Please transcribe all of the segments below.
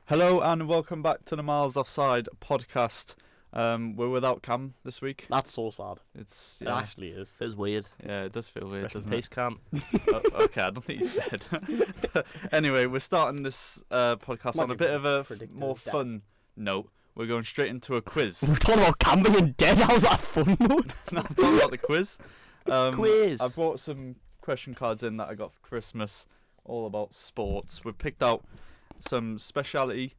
Hello and welcome back to the Miles Offside podcast. We're without Cam this week. That's so sad. It actually is. Feels weird. Yeah, it does feel weird, Rest in doesn't peace, it? Cam. Okay, I don't think he's dead. But anyway, we're starting this podcast on a bit of a more fun note. We're going straight into a quiz. We're talking about Cam being dead. How's that a fun note? No, I'm talking about the quiz. Quiz. I brought some question cards in that I got for Christmas, all about sports. We've picked out some speciality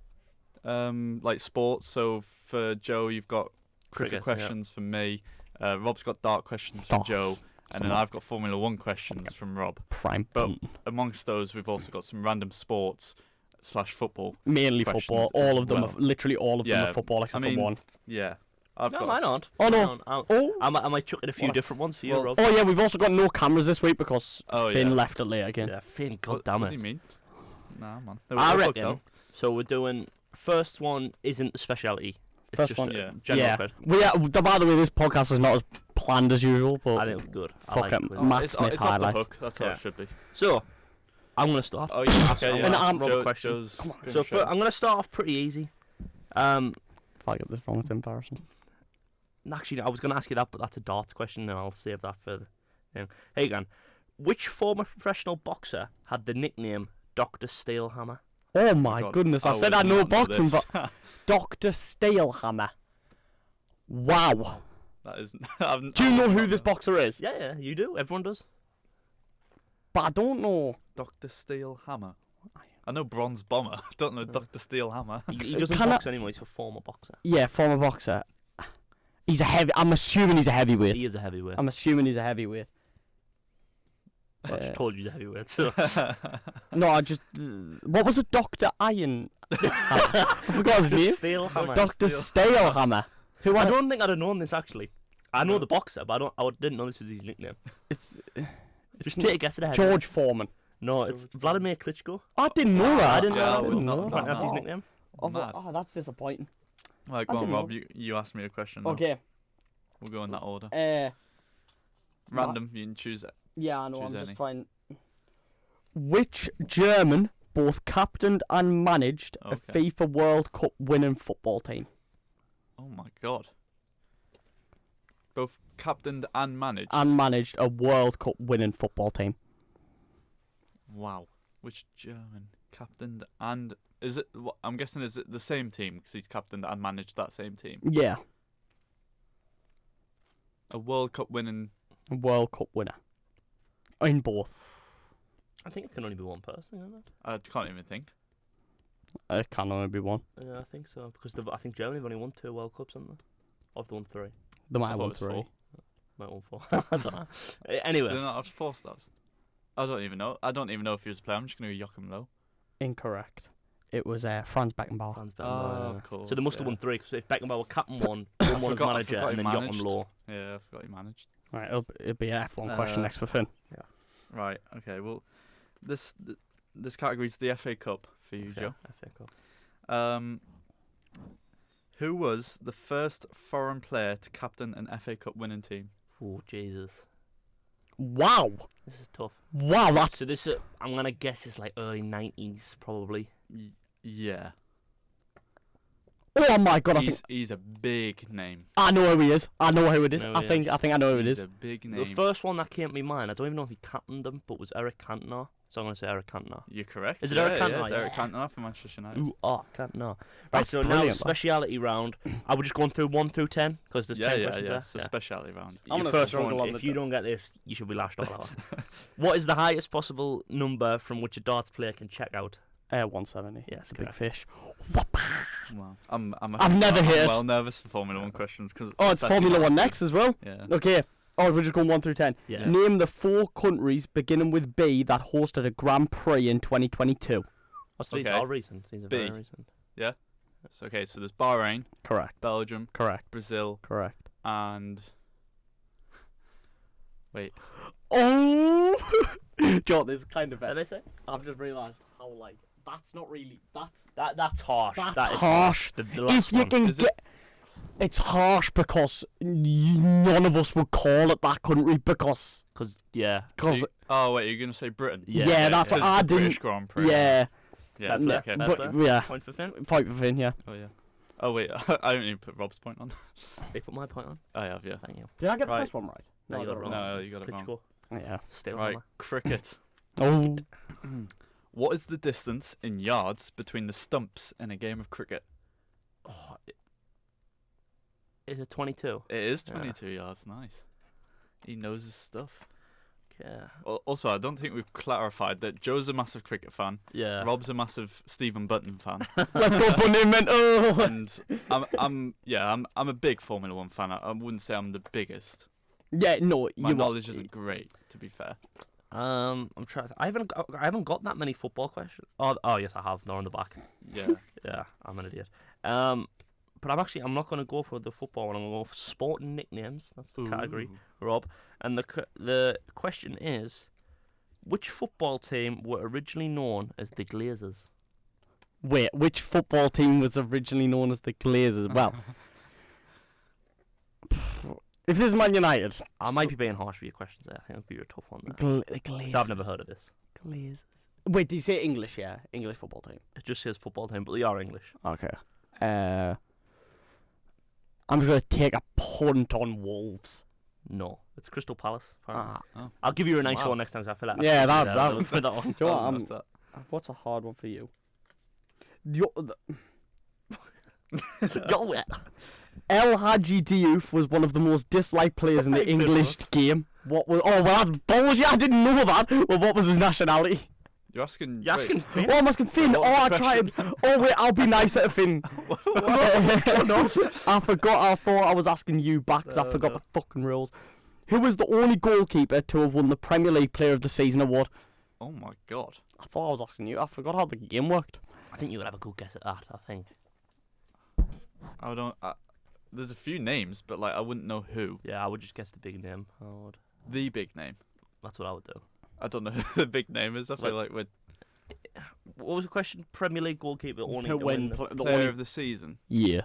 like sports. So for Joe, you've got cricket questions from me. Rob's got dart questions from Joe, and then I've got Formula 1 questions from Rob. But amongst those, we've also got some random sports / football. Mainly football. All of them, literally all of them are football except for one. Yeah. Mine aren't. Oh no! I might chuck in a few different ones for you, Rob. Oh yeah, we've also got no cameras this week because Finn left it late again. Yeah, Finn, God damn it. What do you mean? Nah, man. I reckon. So we're doing. First one isn't the speciality. It's First just one, general credit. By the way, this podcast is not as planned as usual, but I think it'll be good. fuck it, Quiz. Matt Smith it's highlight. off the hook. That's how it should be. So, I'm gonna start. Oh yeah. Okay. I'm Yeah. gonna ask Rob a question. So I'm gonna start off pretty easy. If I get this wrong, it's embarrassing. Actually, I was gonna ask you that, but that's a darts question, and I'll save that further. Hey, again, which former professional boxer had the nickname Dr. Steelhammer? Oh my goodness! I said I know boxing, but Dr. Steelhammer. Wow. That is. Do you know who this boxer is? Yeah, you do. Everyone does. But I don't know. Dr. Steelhammer. I know Bronze Bomber. I don't know Dr. Steelhammer. He doesn't box anymore. He's a former boxer. Yeah, former boxer. He's a heavy. I'm assuming he's a heavyweight. He is a heavyweight. I'm assuming he's a heavyweight. I just told you he's a heavyweight. So. No, I just. What was it, Dr. Iron? I forgot his name. Steelhammer. Dr. Steelhammer. Who I don't think I'd have known this actually. I know the boxer, but I didn't know this was his nickname. It's just take a guess at it. George Foreman. No, it's Vladimir Klitschko. I didn't know that. I didn't know that. That's his nickname. Oh, that's disappointing. Right, go on, Rob. You asked me a question. Now. Okay. We'll go in that order. Random. You can choose it. Yeah, I know. I'm any. just trying. Which German both captained and managed a FIFA World Cup winning football team? Oh my god. Both captained and managed? And managed a World Cup winning football team. Wow. Which German captained and... Is it? I'm guessing is it the same team because he's captained and managed that same team? Yeah. A World Cup winning... A World Cup winner. In both. I think it can only be one person, isn't it? I can't even think. It can only be one. Yeah, I think so. Because I think Germany have only won 2 World Cups, haven't they? Or have they won 3? They might have won 3. 4. Might have won 4. I don't know. Anyway. Do they not have 4 stars? I don't even know. I don't even know if he was a player. I'm just going to go Joachim Low. Incorrect. It was Franz Beckenbauer. Of course. So they must have won 3, because if Beckenbauer were captain one as manager, and then Joachim Low. Yeah, I forgot he managed. Right, it'll be an F1 question next for Finn. Yeah. Right, okay, well, this category's the FA Cup for you, Joe. FA Cup. Who was the first foreign player to captain an FA Cup winning team? Oh, Jesus. Wow. This is tough. Wow, that's... So this, I'm going to guess it's like early 90s, probably. Yeah. Oh my god, he's a big name. I know who he is. I know who it is. I think I know who it is. He's a big name. The first one that came to my mind, I don't even know if he captained them, but was Eric Cantona. So I'm going to say Eric Cantona. You're correct. Is it Eric Cantona? Yeah, it's Eric Cantona from Manchester United. Ooh, Cantona. Right, so now speciality round. I would just going through 1 through 10 because there's 10 questions there. So speciality round. Your first one, if you don't get this, you should be lashed all out. What is the highest possible number from which a darts player can check out? 170. Yes, big fish. Well, I'm well nervous for Formula 1 questions because it's Formula 1 next as well. Yeah. Okay. Oh, we're just going 1 through 10. Yeah. Name the 4 countries beginning with B that hosted a Grand Prix in 2022. So these are recent. These are very recent. Yeah. So, okay, so there's Bahrain. Correct. Belgium. Correct. Brazil. Correct. And wait. Oh, John, this is kind of. What did they say? I've just realised how that's not really that's harsh. That's harsh. The last if you one. can get. It's harsh because none of us would call it that country because. Yeah. Oh wait, you're gonna say Britain? Yeah, that's what I didn't. British Grand Prix. Yeah. Yeah, Fair play, okay. fair But play. yeah, Point for Finn. point for Finn. Yeah. Oh, yeah. Oh, wait, I don't even put Rob's point on. They put my point on. I have, yeah. Thank you. Did I get the Right. first one right? No, you I got it wrong. No, you got it Pitch wrong. score. Yeah. Still Right, hammer. cricket. Oh. What is the distance in yards between the stumps in a game of cricket? Oh, is it 22? It is Yeah. 22 yards. Nice. He knows his stuff. Yeah. Also, I don't think we've clarified that Joe's a massive cricket fan. Yeah. Rob's a massive Stephen Button fan. Let's go, Bunny Mental. And I'm a big Formula One fan. I wouldn't say I'm the biggest. Yeah, no, My you knowledge isn't great, to be fair. I'm trying. I haven't got that many football questions. Oh yes, I have. They're on the back. Yeah. Yeah, I'm an idiot. But I'm not going to go for the football one. I'm going to go for sporting nicknames. That's the category, Rob. And the question is, which football team were originally known as the Glazers? Wait, which football team was originally known as the Glazers? Well, if this is Man United, I might be being harsh with your questions there. I think it'll be a tough one there. the Glazers. 'Cause I've never heard of this. Glazers. Wait, did you say English? Yeah, English football team. It just says football team, but they are English. Okay. I'm just gonna take a punt on Wolves. No, it's Crystal Palace. Apparently. Ah, I'll give you a nice Wow. one next time. 'Cause I feel like Yeah, that- for that one. do you know what, Oh, that's that. what's a hard one for you? Yo, yeah. El Hadji Diouf was one of the most disliked players in the Hey, English Phillips. game. What was? Oh, well, that's bullshit. I didn't know that. Well, what was his nationality? You're asking. You asking wait, Finn? Oh, I'm asking Finn. What Oh, was I the tried. question? Oh, wait, I'll be nicer to Finn. What's going on? I forgot. I thought I was asking you back because I forgot the fucking rules. Who was the only goalkeeper to have won the Premier League Player of the Season award? Oh my god. I thought I was asking you. I forgot how the game worked. I think you would have a good guess at that. I think. I don't. There's a few names, but like I wouldn't know who. Yeah, I would just guess the big name. I would. The big name. That's what I would do. I don't know who the big name is. I feel like we're What was the question? Premier League goalkeeper only To to win. the player only- of the season. Yeah.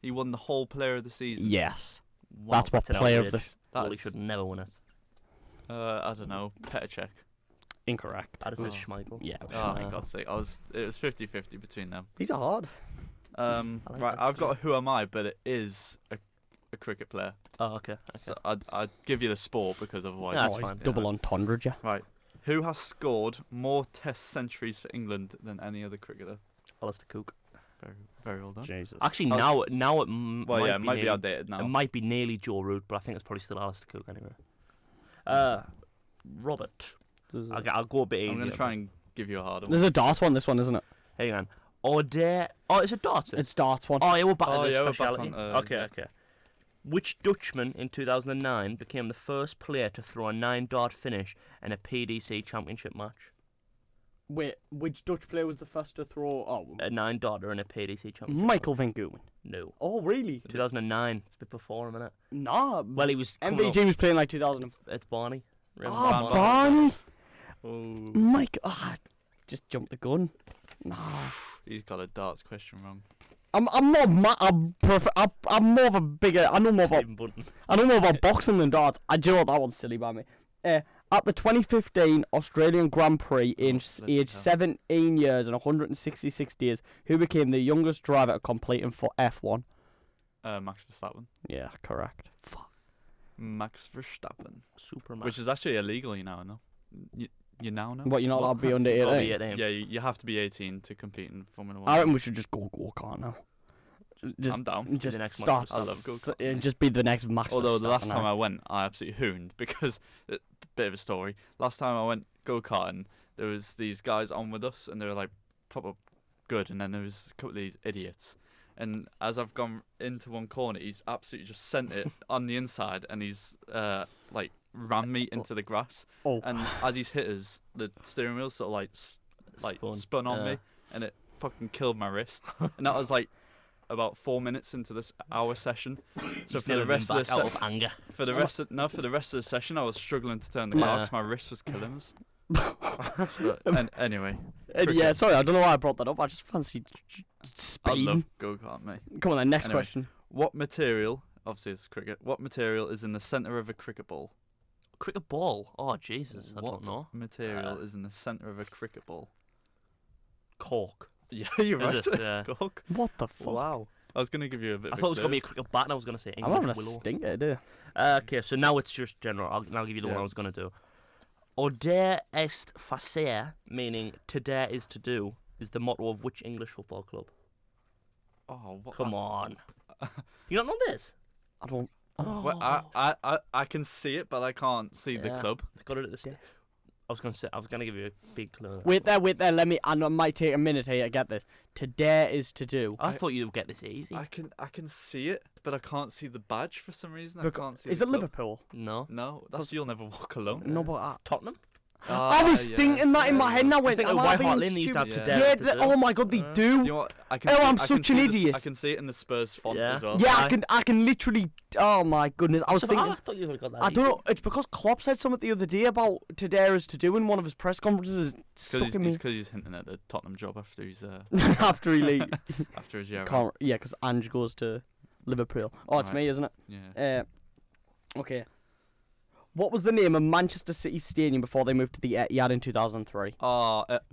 He won the whole player of the season. Yes. Wow, That's what an player of outrage. the. Goalie That's- should never win it. I don't know. Petr. Incorrect. I'd have said Oh. Schmeichel. Yeah. Oh, Schmeichel. for God's sake. It was 50-50 between them. These are hard. I like Right, that. I've got a who am I, but it is a cricket player. Oh, okay. So I'd give you the sport because otherwise. That's oh, fine. he's double entendre, yeah. Right. Who has scored more Test centuries for England than any other cricketer? Alistair Cook. Very, very well done. Jesus. Actually, Oh. now it Well, might yeah, it be might be nearly, outdated now. it might be nearly Joe Root, but I think it's probably still Alistair Cook anyway. Robert. Okay, I'll go a bit easier. I'm going to try and give you a harder one. There's a dart one, this one, isn't it? Hang on. Order. Oh, it's a darts. It's darts one. Oh, yeah, we're back Oh, to the yeah, we're back speciality. on, Okay, yeah. okay. Which Dutchman in 2009 became the first player to throw a 9-dart finish in a PDC Championship match? Wait, which Dutch player was the first to throw? Oh, A 9-darter in a PDC Championship Michael Van Gogh. match? No. Oh, really? 2009. It's a bit before him, innit? Nah. Well, he was coming MVG up. was playing like 2000. It's Barney. Remember Oh, Barney? Barney. Oh, Mike. Just jumped the gun. Nah. he's got a darts question wrong. I'm not. I'm more of a bigger. I know more about. Stephen Bunton. I know more about boxing than darts. Do you know what, that one's silly by me. At the 2015 Australian Grand Prix, flipping aged hell. 17 years and 166 days, who became the youngest driver to complete in for F1? Max Verstappen. Yeah, correct. Fuck. Max Verstappen. Superman. Which is actually illegal, you now know. You now know? What, you're not allowed to be under Oh, 18? yeah, damn. Yeah, you have to be 18 to compete in Formula 1. I reckon we should just go kart now. Just, I'm down. Just the next start. Max I love go-kart. And just be the next Max Although the last Verstappen time now. I went, I absolutely hooned because bit of a story. Last time I went go-karting, there was these guys on with us, and they were like proper good, and then there was a couple of these idiots. And as I've gone into one corner, he's absolutely just sent it on the inside, and he's like ran me into the grass. Oh. And as he's hit us, the steering wheel sort of like spun on me, and it fucking killed my wrist. And that was like about 4 minutes into this hour session. So for the rest of the out of anger. for the rest of the session, I was struggling to turn the car Yeah. because my wrist was killing us. But anyway, Yeah, sorry, I don't know why I brought that up. I just fancy I speed. love go-kart, mate. Come on then, next Anyway. question. What material? Obviously, it's cricket. What material is in the centre of a cricket ball? Cricket ball. Oh, Jesus. I what don't know. material is in the centre of a cricket ball? Cork. Yeah, you're Is right. it? Yeah. It's Cork. What the fuck? Wow. I was gonna give you a bit. I of thought it was a going to be a clue. cricket bat and I was going to say I'm English having a willow. stinker, dude. Okay, so now it's just general. I'll give you the one Yeah. I was going to do. Odere est facer, meaning to dare is to do, is the motto of which English football club? Oh, what? Come on. You don't know this? I don't. Well, I can see it, but I can't see the Yeah. club. Got it at the I was gonna give you a big clue. Wait there. Let me. I might take a minute here to get this. To dare is to do. I thought you'd get this easy. I can see it, but I can't see the badge for some reason. I Bec- can't see. Is the it club. Liverpool? No. No, that's You'll Never Walk Alone. No, but Tottenham? I was thinking that in my head. Now, wait, think am of I White being Hart Lane used to have stupid? to Yeah. dare Yeah. to do. Oh my god, they Do do. Do you know what? I can Oh, see, I'm I can such see an the idiot. I can see it in the Spurs font Yeah. as well. Yeah, Aye. I can literally. Oh my goodness, I was So thinking. I thought you would have got that. I don't easy. know. It's because Klopp said something the other day about to dare is to do in one of his press conferences. It's stuck in me It's because he's hinting at the Tottenham job after he's after he leaves. after his year. out. Can't, yeah, because Ange goes to Liverpool. Oh, it's Right. me, isn't it? Yeah. Okay. What was the name of Manchester City Stadium before they moved to the Etihad in 2003?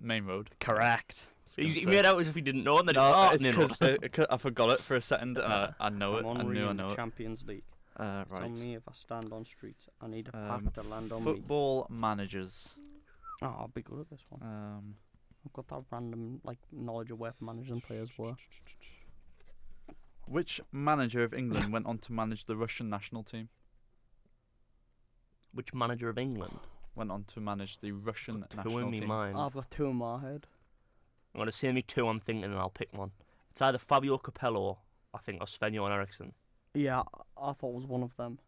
Main Road. Correct. So you gonna made out as if you didn't know, and then No, it it's because I forgot it for a second, and I know it. I'm I on knew I reading know the it. Champions League. Tell Right. me if I stand on streets. I need a Um, pack to land on me. Football managers. Oh, I'll be good at this one. I've got that random knowledge of where managers and players were. Which manager of England went on to manage the Russian national team? Which manager of England? Went on to manage the Russian Two national in me team. mind. I've got two in my head. I'm going to say me two, I'm thinking, and I'll pick one. It's either Fabio Capello, I think, or Sven-Göran Eriksson. Yeah, I thought it was one of them.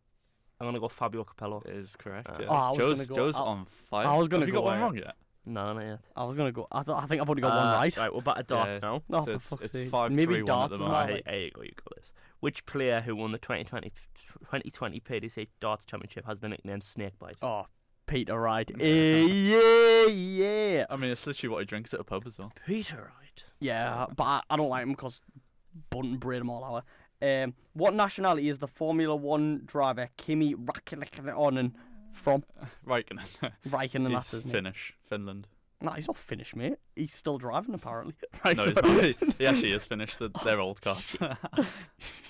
I'm going to go Fabio Capello. It is correct. Oh, Yeah. I was Joe's, gonna go- Joe's I- on fire. I was gonna Have you go got one out. wrong yet? No, not yet. I was gonna go. I think I've only got one right. Right, we're back to darts Yeah. now. Oh, So for it's- fuck's it's sake. 5-3-1 Maybe at darts the is moment. not. Right, there you go, you got this. Which player who won the 2020 PDC Darts Championship has the nickname Snakebite? Oh, Peter Wright. Yeah. Yeah. I mean, it's literally what he drinks at a pub as well. Peter Wright. Yeah, but I don't like him because Bunton braid him all out. What nationality is the Formula One driver Kimi Raikkonen from? Raikkonen. Raikkonen, that's He's his name. Finnish. Finland. No, he's not Finnish, mate. He's still driving, apparently. Right, No, he's so- not. He actually is Finnish. They're old cards.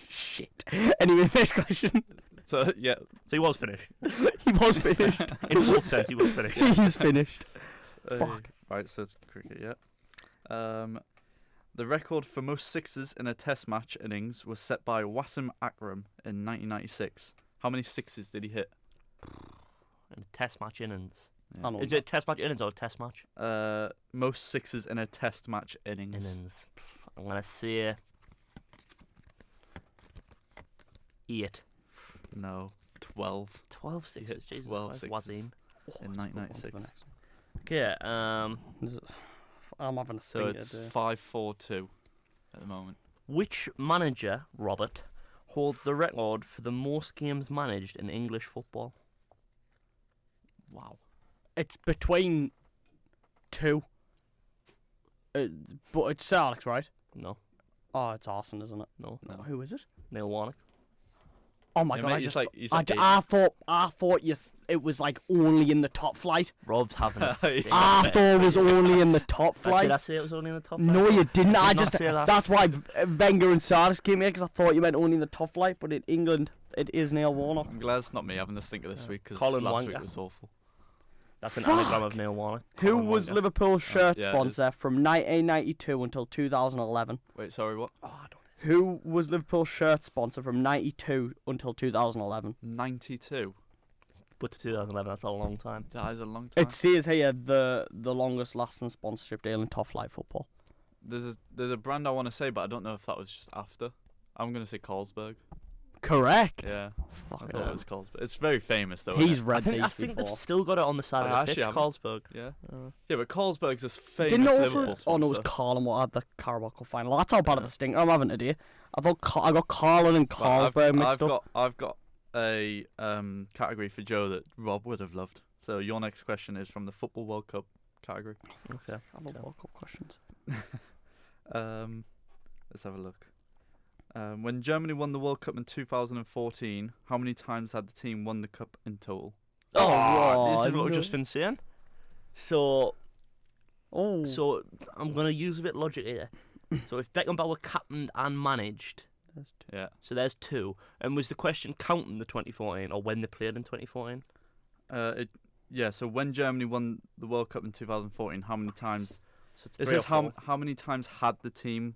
Shit. Anyway, next question. So, yeah. So he was finished. He was finished. In full sense, he was finished. He's finished. Uh, Fuck. Right, so it's cricket, yeah. The record for most sixes in a test match innings was set by Wasim Akram in 1996. How many sixes did he hit? In a test match innings. I know Is it a test match innings or a test match? Most sixes in a test match innings. Innings. I'm going to say 8. No, 12 12 sixes. hit Jesus 12 Christ. sixes. Wazim. in Let's move on to the 1996. next one. Okay, Is it- I'm having a So stinker. it's dude. 5-4-2 at the moment. which manager, Robert, holds the record for the most games managed in English football? Wow. It's between two. But it's Sir Alex, right? No, Oh, it's Arsenal, isn't it? no. No. Who is it? Neil Warnock. Oh my Yeah, god! mate, I he's just like- he's I, like d- eight. I thought it was like only in the top flight. Rob's having a stink. I thought it was only in the top Did flight. I say it was only in the top No, five? you didn't. I Did not just say that. that's why Wenger and Sardis came here because I thought you meant only in the top flight. But in England, it is Neil Warnock. I'm glad it's not me having the stinker this week because Colin last Wanker. week was awful. That's an Fuck. anagram of Neil Warnock. Who Colin was Wanker. Liverpool's shirt yeah, it sponsor from 1992 until 2011? Wait, sorry, what? Oh, I don't know. Who was Liverpool's shirt sponsor from 92 until 2011? 92. But to 2011, that's a long time. That is a long time. It says here the longest lasting sponsorship deal in top flight football. There's a brand I want to say, but I don't know if that was just after. I'm gonna say Carlsberg. Correct. Yeah, I Fuck thought yeah. it was Carlsberg. It's very famous though. He's isn't it? read I think these they've before. still got it on the side I of the actually pitch, haven't. Carlsberg. Yeah, Uh, yeah, but Carlsberg's a famous Didn't it Liverpool also? sponsor. Oh no, it was Carlin what had the Carabao Cup final. That's how bad of Yeah. a stinker I'm having today. I thought I got Carlin and But Carlsberg mixed up. I've got a category for Joe that Rob would have loved. So your next question is from the Football World Cup category. okay. I love World Cup questions. Let's have a look. When Germany won the World Cup in 2014, how many times had the team won the cup in total? Oh, Oh, this is what no. we've just been saying. So, Oh. So I'm gonna use a bit of logic here. So if Beckenbauer captained and managed, Yeah. so there's 2. And was the question counting the 2014 or when they played in 2014? Yeah. So when Germany won the World Cup in 2014, how many times? So it's It 3 or says 4. how many times had the team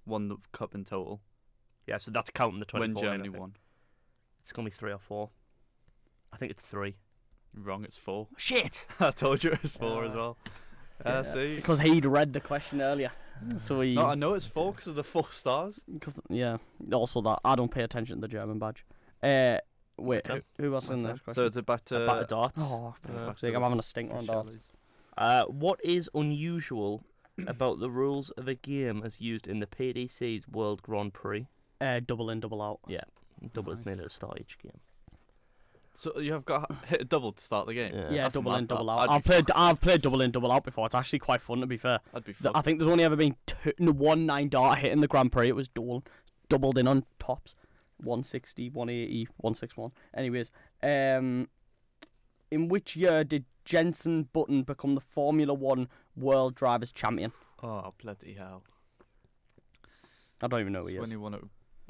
won the cup in total Yeah, so that's counting the 2014. when I Germany think. won? It's gonna be 3 or 4. I think it's 3. Wrong. It's 4. Shit. I told you it was 4 as Yeah. well. Yeah. See. Because he'd read the question earlier. So he. No, I know it's 4 because of the 4 stars. Yeah. Also that I don't pay attention to the German badge. Wait. Okay. Who else in Okay. this question? So it's about A bat of darts. Oh, for Yeah. fuck's sake, I'm having a stinker on darts. What is unusual about the rules of a game as used in the PDC's World Grand Prix? Double in, double out. Double is Nice. made at the start of each game. So you have got hit a double to start the game. Yeah, That's double mad, in, double that. out. I'd I've played double in, double out before. It's actually quite fun, to be fair. That'd be fun. I think there's only ever been 1 9-dart hit in the Grand Prix. It was doubled in on tops. 160, 180, 161. Anyways, in which year did Jenson Button become the Formula 1 World Drivers' Champion? Oh bloody hell! I don't even know who he It's is. when he won it.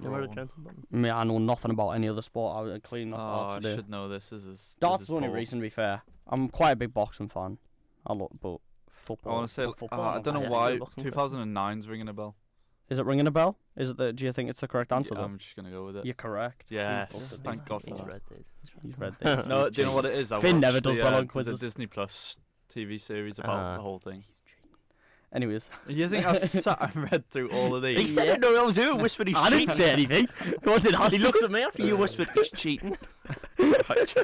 Never heard of Braun. Jensen Button. I mean, I know nothing about any other sport. I was cleaning up Oh, darts I today. should know this. This is Darts this is only poor. recent, to be fair. I'm quite a big boxing fan. I look, but I football. want to say. football, I don't know Yeah, why. yeah, boxing. 2009's ringing a bell. Is it ringing a bell? Is it? Do you think it's the correct answer? Yeah, though? I'm just gonna go with it. You're correct. Yes, He's thank God for He's that. read these. You've read this. No, do you know what it is? I Finn never watched does the, well on there's quizzes. a Disney Plus TV series about the whole thing. Anyways, You think I've sat and read through all of these? He said it, no, that was you. Whispered he's I cheating. didn't say anything. What did I He say? looked at me after you whispered he's cheating. Right, Joe.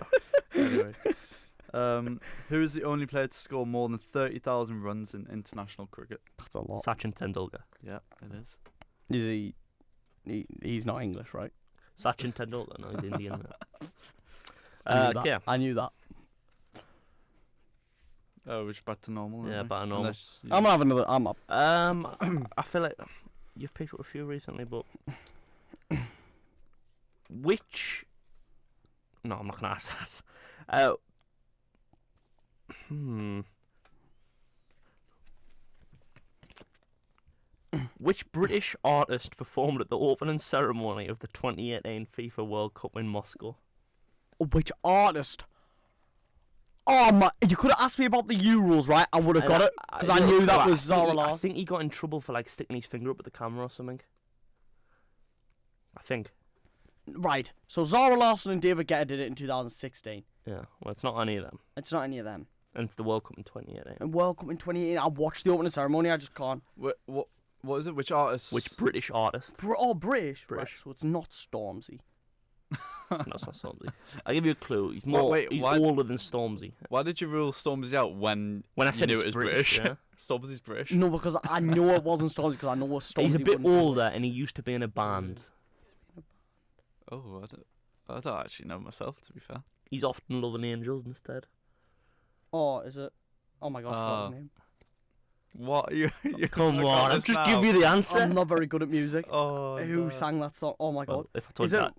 Anyway, who is the only player to score more than 30,000 runs in international cricket? That's a lot. Sachin Tendulkar. Yeah, it is. Is he? He's not English, right? Sachin Tendulkar, no, he's Indian. I knew that. Yeah. I knew that. Oh, we're just back to normal. Yeah, aren't we? back to normal. Unless you- I'm gonna have another. I'm up. I feel like you've picked up a few recently, but which? No, I'm not gonna ask that. Which British artist performed at the opening ceremony of the 2018 FIFA World Cup in Moscow? Which artist? Oh my! You could have asked me about the Euros, right? I would have got it because I knew that was Zara I Larsson. think he got in trouble for like sticking his finger up at the camera or something. I think. Right. So Zara Larsson and David Guetta did it in 2016. Yeah. Well, it's not any of them, It's not any of them. and it's the World Cup in 2018. And World Cup in 2018. I watched the opening ceremony. I just can't. What is it? Which artist? Which British artist? British. Right, British. so it's not Stormzy. No, it's not Stormzy. I'll give you a clue. He's more. wait, he's why- older than Stormzy. Why did you rule Stormzy out when When I you said knew he's it was British, yeah. Stormzy's British. No, because I know it wasn't Stormzy because I know what Stormzy. He's a bit wouldn't do. older, and he used to be in a band. Oh, I don't actually know myself, to be fair. He's often loving angels instead. Oh, is it? Oh my God, I forgot his name. What? You Come I got on, I'll this just now. give you the answer. I'm not very good at music. Oh, Who no. sang that song? Oh my Well, God. if I told Is you it that,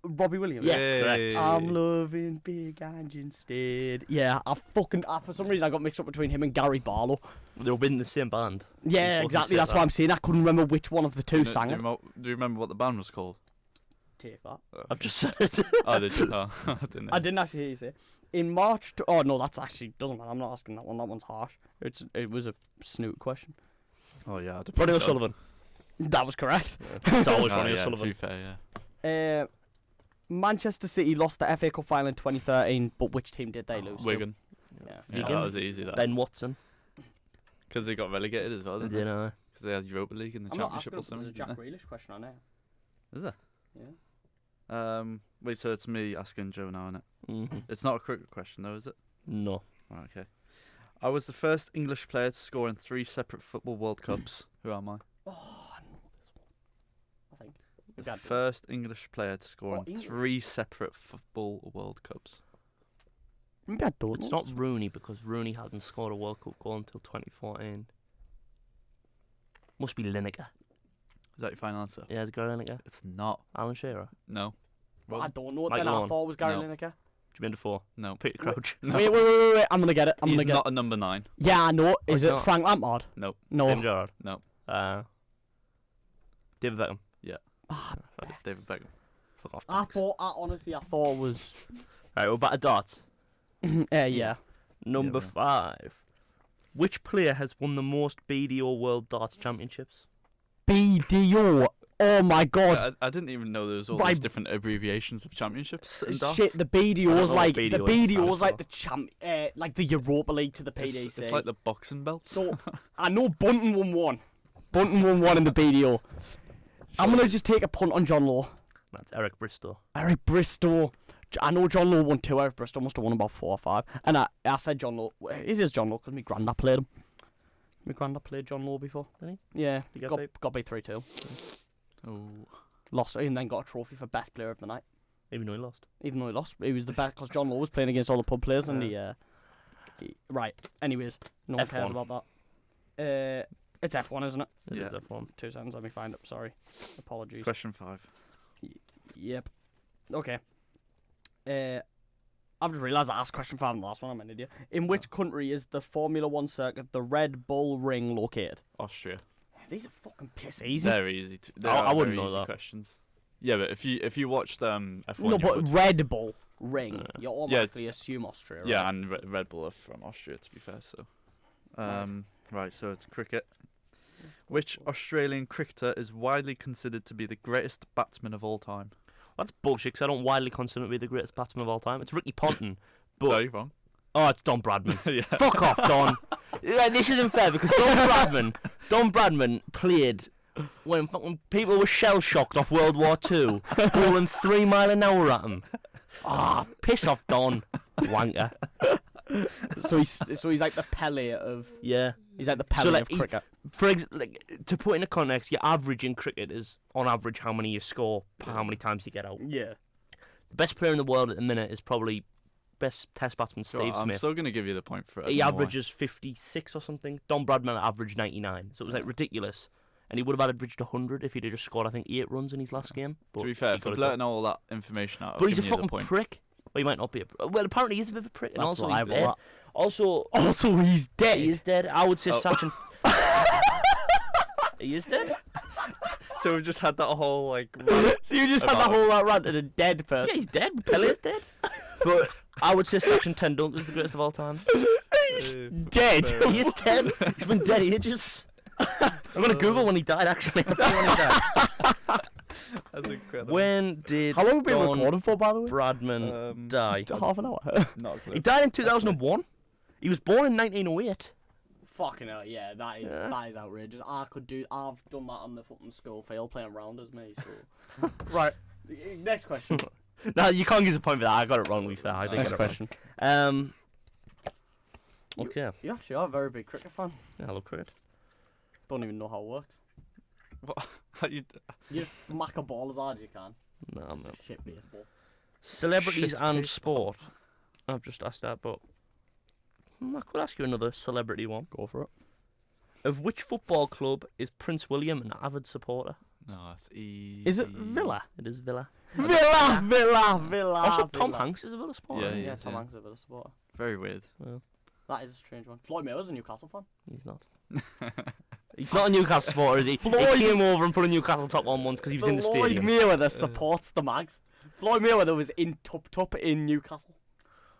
Robbie Williams? Yes, correct. Hey. I'm loving Big Ange instead. Yeah, for some reason I got mixed up between him and Gary Barlow. they were in the same band. Yeah, Unfortunately, exactly. take That's that. why I'm saying I couldn't remember which one of the two Do sang you it. do you remember what the band was called? Take that. I've just said it. Oh, did you? Oh, I didn't know. I didn't actually hear you say it. In March. Oh no, that's actually doesn't matter. I'm not asking that one. That one's harsh. It was a snoot question. Oh, yeah. I'd have Ronnie picked O'Sullivan. That was correct. It's always Oh, Ronnie yeah, to O'Sullivan. be fair, yeah. Manchester City lost the FA Cup final in 2013, but which team did they lose? Wigan. To? Yeah. Yeah, Wigan. that was easy, that. Ben Watson. Because they got relegated as well, didn't they? You know. Because they had Europa League in the I'm not Championship asking or if there's a something. Jack Grealish question on there. Is there? Yeah. Wait, so it's me asking Joe now, innit? Mm-hmm. It's not a cricket question, though, is it? No. Right, okay. I was the first English player to score in 3 separate football World Cups. Who am I? Oh, I know this one. I think. The Got it. first English player to score Oh, in English. 3 separate football World Cups. Maybe I don't It's know. not Rooney because Rooney hadn't scored a World Cup goal until 2014. Must be Lineker. Is that your final answer? Yeah, it's Gary Lineker. It's not. Alan Shearer. No. Well, I don't know. Mike Then I Owen. thought it was Gary No. Lineker. you mean 4? No. Peter Crouch. No. Wait. I'm gonna get it. He's not a number 9. Yeah, I know. Is it not? Frank Lampard? Nope. No. Steven Gerrard. No. David Beckham. That is David Beckham. Fuck off. I Becks. thought it was. Right, we're back to darts. Yeah. Number Yeah, 5. Which player has won the most BDO World Darts Championships? BDO. Oh my god. Yeah, I didn't even know there was all By- these different abbreviations of championships in darts. Shit, the BDO's know what like BDO the is, BDO's like so. the like the Europa League to the PDC. It's like the boxing belt. So I know Bunton won one. Bunton won one in the BDO. I'm gonna just take a punt on John Law. That's Eric Bristow. Eric Bristow. I know John Law won 2. Eric Bristow must have won about 4 or 5. And I said John Law. It is John Law because my granddad played him. My granddad played John Law before. Did Yeah. He got Got beat 3-2. Oh. Lost and then got a trophy for best player of the night. Even though he lost. Even though he lost, he was the best because John Law was playing against all the pub players and Yeah. right. Anyways, no one cares F1. about that. It's F1, isn't it? It Yeah. is F1. 2 seconds. Let me find it. Sorry. Apologies. Question 5. Yep. Okay. I've just realised I asked question 5 in the last one. I'm an idiot. In which country is the Formula 1 circuit, the Red Bull Ring, located? Austria. These are fucking piss easy. They're easy. I wouldn't know easy that. questions. Yeah, but if you watched F1, No, you but would. Red Bull Ring. You Yeah, automatically assume Austria, right? Yeah, and Red Bull are from Austria, to be fair. So, right. So it's cricket. Which Australian cricketer is widely considered to be the greatest batsman of all time? That's bullshit because I don't widely consider him to be the greatest batsman of all time. It's Ricky Ponting. No, But you're wrong. oh, it's Don Bradman. Yeah. Fuck off, Don. Yeah, this isn't fair because Don Bradman played when fucking people were shell shocked off World War II, bowling 3 mile an hour at him. Ah, piss off, Don. Wanker. So he's like the Pele of. Yeah. He's like the Pele like, of cricket. To put into context, your average in cricket is on average how many you score per how many times you get out. Yeah. The best player in the world at the minute is probably best Test batsman Steve I'm Smith. still gonna give you the point for it. I He don't know why. averages 56 or something. Don Bradman averaged 99, so it was like ridiculous. And he would have averaged 100 if he'd have just scored, I think, 8 runs in his last game. But To be fair, he for got it blurting done. all that information out, But he's a I've given you fucking the point. prick. Well, he might not be a. Well, apparently he's a bit of a prick, and That's also liable, he's dead. that. Also, Also, he's dead. he is dead. I would say Oh. Sachin. He is dead. So we've just had that whole like. So you just had About that whole rant at a dead person. Yeah, he's dead. Pele's dead. But I would say Sachin Tendulkar's the greatest of all time. Dead. He is dead. He's been dead ages. I'm gonna Google when he died. Actually, I'll tell you when he died. That's incredible. When did How long have we been Don recording for, by the way? Bradman die? Half an hour. Not a clue. He died in 2001. He was born in 1908. Fucking hell, yeah, that is outrageous. I've done that on the fucking school field playing round as me. So right, next question. No, you can't give us a point for that. I got it wrong. To be fair, I did Next get it question. wrong. Okay. You actually are a very big cricket fan. Yeah, I love cricket. Don't even know how it works. What? How you? You just smack a ball as hard as you can. No, It's man. a shit baseball. Celebrities Shit and baseball. sport. I've just asked that, but I could ask you another celebrity one. Go for it. Of which football club is Prince William an avid supporter? No, it's easy. Is it Villa? It is Villa. Villa. Also, Tom Hanks is a Villa supporter. Yeah, Yeah, is, Tom yeah. Hanks is a Villa supporter. Very weird. Well, That is a strange one. Floyd Mayweather's a Newcastle fan. he's not. He's not a Newcastle supporter, is he? Floyd- He came over and put a Newcastle top on once because he was in the Floyd stadium. Mayweather supports the Mags. Floyd Mayweather was in Tup in Newcastle.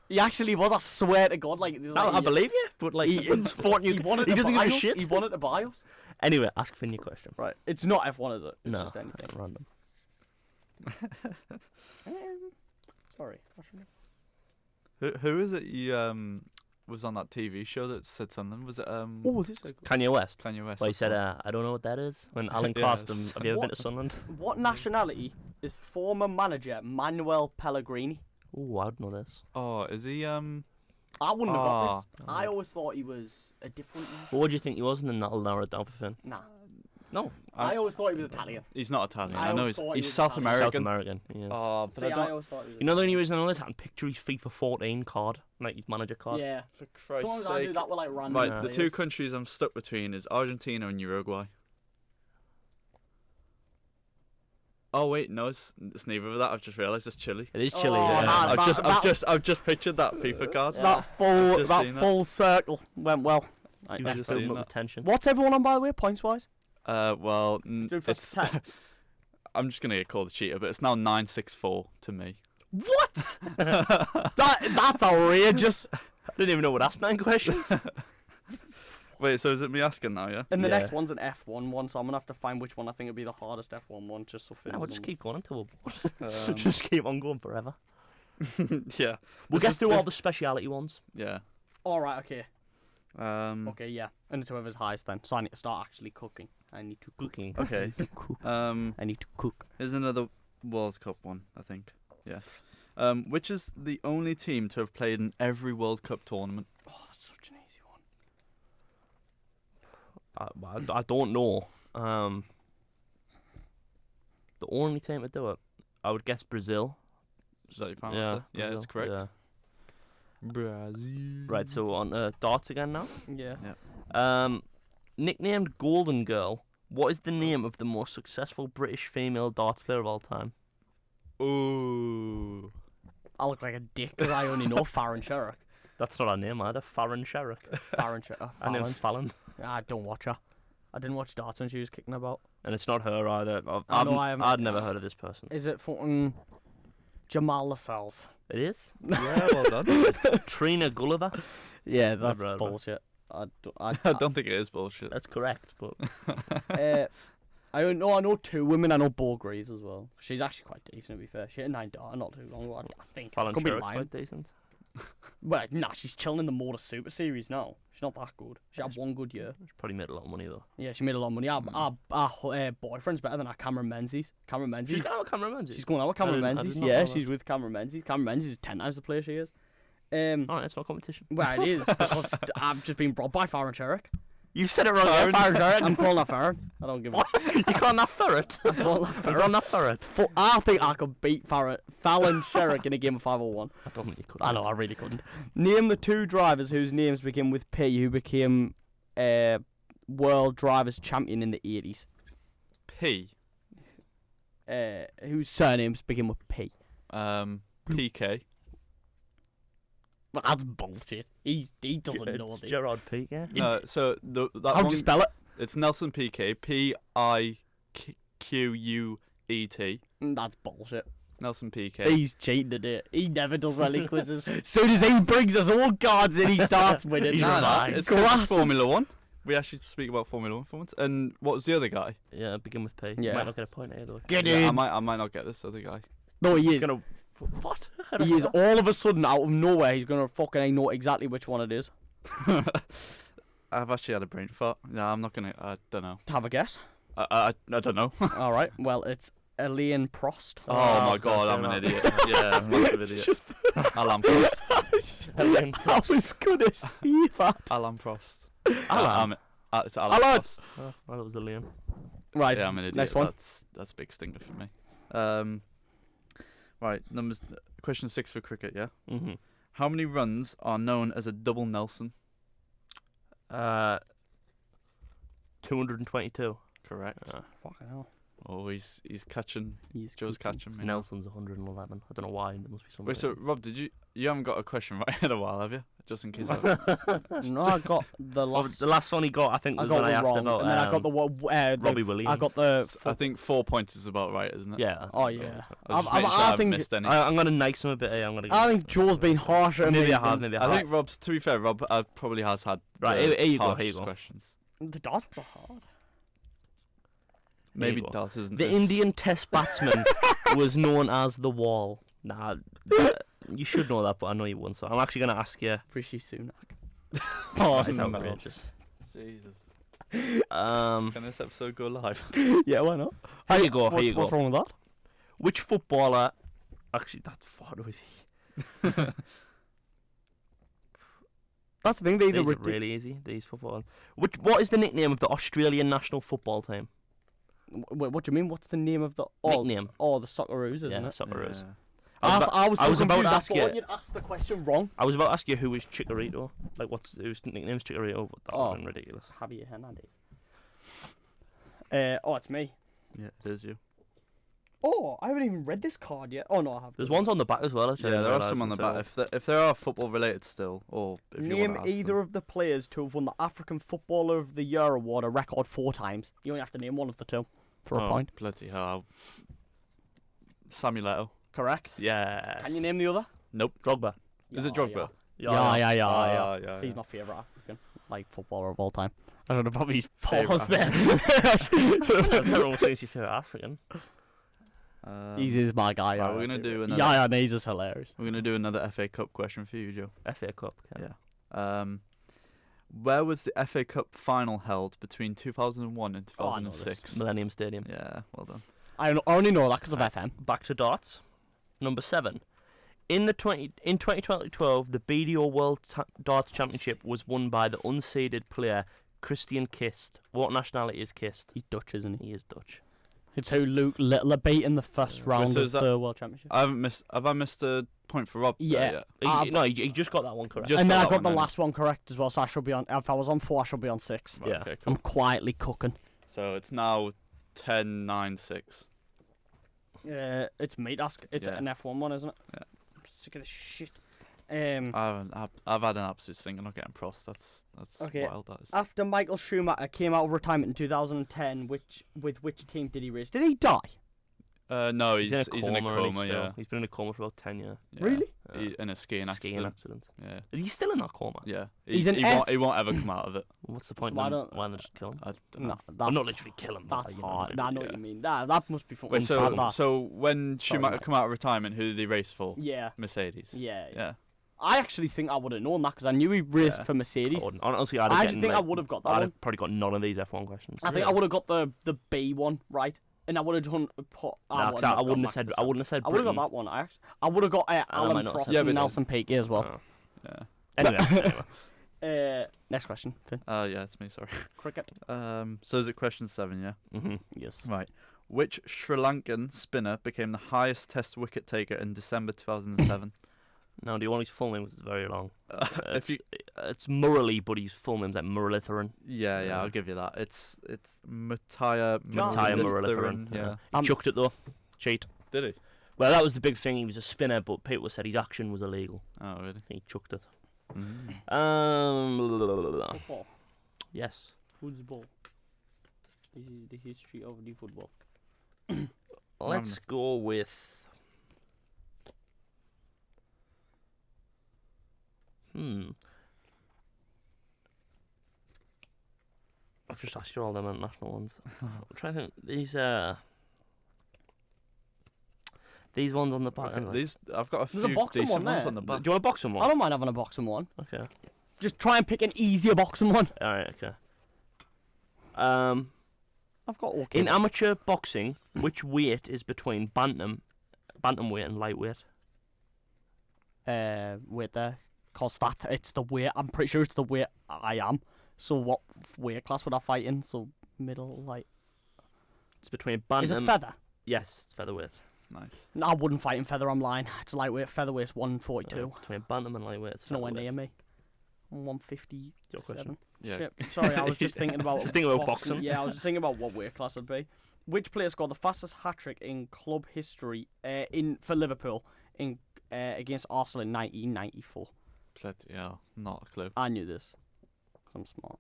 He actually was. I swear to God. Like, this is like I believe you, but like, he doesn't support he Newcastle. wanted He to doesn't buy give a us. shit. He wanted to buy us. Anyway, ask Finn your question. Right. It's not F1, is it? It's No, just anything. random. Sorry. I shouldn't- Who is it? You was on that TV show that said something. Was it Oh, this is. Kanye West. Kanye West? Well, he that's said, the one. I don't know what that is. When Alan Yes. asked him, have you ever been What? to Sunderland? What nationality is former manager Manuel Pellegrini? Ooh, I would know this. Oh, is he I wouldn't have got this. Oh. I always thought he was a different. What would you think he was? And then that'll narrow it down for Finn. Nah. No, I always thought he was Italian. He's not Italian. I I know always thought he he's was South Italian. American. South American. Yes. Oh, but See, I I don't. always thought he was. You know the only reason I know this? I can picture his FIFA 14 card, like his manager card. Yeah. For Christ's Sometimes I do sake. that with like random. Right, the two players. countries I'm stuck between is Argentina and Uruguay. Oh wait, no, it's neither of that. I've just realised it's Chile. It is Chile. Oh, Yeah. man, I've just pictured that FIFA card. Yeah. That full circle went well. He I've was just building seen up that. the tension. What's everyone on, by the way, points wise? Well, Do first it's. 10. I'm just gonna get called a cheater, but it's now 9-6-4 to me. What? That's outrageous. I didn't even know what asked 9 questions. Wait, so is it me asking now? Yeah. And the Yeah. next one's an F1 one, so I'm gonna have to find which one I think would be the hardest F1 one, just so. No, we'll just keep going until we're Um, just keep on going forever. yeah. We'll This get is- through all this- the speciality ones. Yeah. All right. Okay. Okay. Yeah. And it's whoever's highest then. So I need to start actually cooking. I need to cook. Cooking. Okay. Cook. Um, I need to cook. here's another World Cup one, I think. Yeah. Which is the only team to have played in every World Cup tournament? Oh, that's such an easy one. I don't know. The only team to do it, I would guess Brazil. Is that your final answer? Yeah, Brazil, that's correct. yeah. Brazil. Right, so on darts again now. Yeah. Nicknamed Golden Girl, what is the name of the most successful British female darts player of all time? Ooh. I look like a dick because I only know Farron Sherrick. That's not her name either. Farron Sherrick. Farron Sherrick. Her name's Fallon. I don't watch her. I didn't watch darts when she was kicking about. And it's not her either. I know I haven't- I'd never heard of this person. Is it fucking Jamal Lascelles? It is? Yeah, well done. Trina Gulliver. Yeah, Never that's heard of her. bullshit. I I don't think it is bullshit. That's correct, but I don't know. I know 2 women. I know Bo Greaves as well. She's actually quite decent, to be fair. She hit a 9 dart not too long ago. I think. Fallon Could be Sherrick's lying. quite decent. Well, nah, she's chilling in the Motor Super Series now. She's not that good. She had Yeah, one good year. She probably made a lot of money though. Yeah, she made a lot of money. Our boyfriend's better than our Cameron Menzies. Cameron Menzies. She's got a camera Menzies. She's going out with Cameron I did Menzies. not Yeah, know she's with Cameron Menzies. Cameron Menzies is 10 times the player she is. Alright, it's not competition. Well, it is because I've just been brought by Farron Sherrick. You said it wrong, Farron Sherrick. I'm calling her Farron. I don't give a. You calling that ferret? I'm calling her You're Farron. on that ferret. I think I could beat Fallon Sherrick in a game of 501. I don't think you could. I know, I really couldn't. Name the 2 drivers whose names begin with P who became World Drivers' Champion in the 80s. P. Whose surnames begin with P. PK. Well, that's bullshit. He doesn't It's know this. Gerard Piqué. No, so that How'd one, you spell it? it's Nelson PK. PIQUET. That's bullshit. Nelson PK. He's cheating at it. He never does well in quizzes. Soon as he brings us all cards in, he starts winning. He's Nah, revised. it's Classic. Formula One. We actually speak about Formula One for once. And what was the other guy? Yeah, begin with P. Yeah. Might not get a point either. Get Yeah, in. I might not get this other guy. No, he is. Gonna what? He is all of a sudden out of nowhere. He's gonna fucking know exactly which one it is. I've actually had a brain fart. No, I'm not gonna. I don't know. Have a guess. I don't know. All right. Well, it's Elaine Prost. Oh I my was gonna god, say I'm an that. idiot. Yeah, I'm a massive idiot. Alan Prost. Helen I Frost. was gonna see that. Alan Prost. Alan? It's Alan Alan! Prost. Oh, well, that was the Liam. Right. Yeah, I'm an idiot. Next one. That's a big stinker for me. Right, question 6 for cricket. Yeah. Mm-hmm. How many runs are known as a double Nelson? 222. Correct. Fucking hell. Oh, he's catching. He's Joe's cooking. catching me. now. Nelson's 111. I don't know why. There must be something. Wait, so Rob, you haven't got a question right in a while, have you? Just in case. No, I got the Oh, last. the last one he got, I think, I was got when I one asked wrong, about. and then I got the one. Robbie Williams. I got the. I think 4 points is about right, isn't it? Yeah. Oh yeah. I was just I making sure I haven't think. missed any. I'm gonna nice him a bit. I'm gonna. I think Joe's been harsher. on maybe me I have. than- Maybe I I have. think Rob's. To be fair, Rob probably has had. Right, the here you go, harshest here you go. Questions. The darts were hard. There you Maybe go. Das isn't. The as- Indian Test batsman was known as the Wall. Nah, you should know that, but I know you won't. So I'm actually gonna ask you. Rishi Sunak. Oh, it's no. outrageous. Jesus. Um, Can this episode go live? Yeah, why not? here you go. Here you What's go. wrong with that? Which footballer? Actually, that photo is he? That's the thing. They either These are really easy. These football. What is the nickname of the Australian national football team? Wait, what do you mean? What's the name of the Nickname. Oh, the Socceroos, isn't Yeah, it? Socceroos. Yeah. I was so about to confused, I ask thought you. you'd ask the question wrong. I was about to ask you who was Chikorito. Like, whose nickname's Chikorito? But that would Oh. have been ridiculous. Javier Hernandez. It's me. Yeah, it is you. Oh, I haven't even read this card yet. Oh no, I have. There's ones on the back as well. Which I Yeah, didn't there are realise some on the until- back. If there are football related still, or if you Name want to ask either of the players to have won the African Footballer of the Year award a record 4 times. You only have to name one of the two for a point. Bloody hell. Samuel Eto'o. Correct. Yes. Can you name the other? Nope. Drogba? Is it Drogba? Yeah. Yeah. He's my favourite African footballer of all time. I don't know, probably Favourite paused there. Everyone thinks he's favorite African. He's my guy. Right, we're gonna do another. Yeah, he's just hilarious. We're gonna do another FA Cup question for you, Joe. FA Cup. Okay. Yeah. Where was the FA Cup final held between 2001 and Oh, I know this. 2006? Millennium Stadium. Yeah, well done. I only know that because of Right. FM. Back to darts. Number 7. In 2012, the BDO World Darts Championship was won by the unseeded player Christian Kist. What nationality is Kist? He's Dutch, isn't he? He is Dutch. It's who Luke Littler beat in the first round so of is that- the World Championship. Have I missed a point for Rob? Yeah. There No, he just got that one correct. Just And then got I that got one the then. last one correct as well, so I should be on. If I was on 4, I should be on 6. Right, Yeah. Okay, cool. I'm quietly cooking. So it's now 10-9-6. It's me. It's Yeah. an F1 one, isn't it? Yeah. I'm sick of this shit. I've had an absolute stinker not getting Prost. That's Okay. wild. That is. After Michael Schumacher came out of retirement in 2010, with which team did he race? Did he die? No, he's in a in a coma. coma. Yeah. He's been in a coma for about 10 years. Yeah. Really? In a skiing accident. Yeah. Is he still in that coma? Yeah. He's he an F- won't. He won't ever come out of it. What's the point? Why Why don't- not just kill him? I don't No, know. Well, not literally kill him. But, That's you know, hard. maybe, I know what yeah. you mean. That must be fucking Wait, sad. That. so when Schumacher mate. come out of retirement, who did he race for? Yeah. Mercedes. Yeah. Yeah. I actually think I would have known that because I knew he raced Yeah. for Mercedes. I wouldn't. Honestly, I'd I have actually think I would have got that I'd one. have probably got none of these F1 questions. I think I would have got the B one right, and I would have done. Nah, 'cause I wouldn't have said. I wouldn't have said. I would have got Britain. that one. I would have got might Alan not Prost have said and Britain. Nelson Piquet as well. Oh. Yeah. Anyway. Next question. Finn. Yeah, it's me. Sorry. Cricket. So is it question 7? Yeah. Yes. Right. Which Sri Lankan spinner became the highest Test wicket taker in December 2007? Now, do you want his full name? 'Cause it's very long. If you, It's Murali, but his full name's like Muralitharan. yeah, Yeah. I'll give you that. It's Mattia Mattia Muralitharan. Muralitharan. Yeah. He chucked it though. Cheat. Did he? Well, that was the big thing. He was a spinner, but people said his action was illegal. Oh, really? He chucked it. Mm. Football. Yes. Football. This is the history of the football. Let's go with. I've just asked you all them international ones. I'm trying to think. These ones on the back. Okay, these I've got a There's a few boxing decent one ones there. on the Do back. you want a boxing I one? don't mind having a boxing one. Okay. Just try and pick an easier boxing one. Alright, okay. I've got all. In amateur boxing, which weight is between bantamweight and lightweight? Weight there, cause it's the weight. I'm pretty sure it's the weight I am. So what weight class would I fight in? So middle, light. It's between Is bantam. it feather? Yes, it's featherweight. Nice. No, I wouldn't fight in feather. I'm lying. It's lightweight. Featherweight's 142. Between bantam and lightweight, it's It's nowhere featherweight. near me. I'm 157. Your question. Yeah. Shit. Sorry, I was just thinking about. Just thinking about boxing. Yeah, I was just thinking about what weight class I'd be. Which player scored the fastest hat trick in club history for Liverpool against Arsenal in 1994? Bloody hell, not a clue. I knew this. 'Cause I'm smart.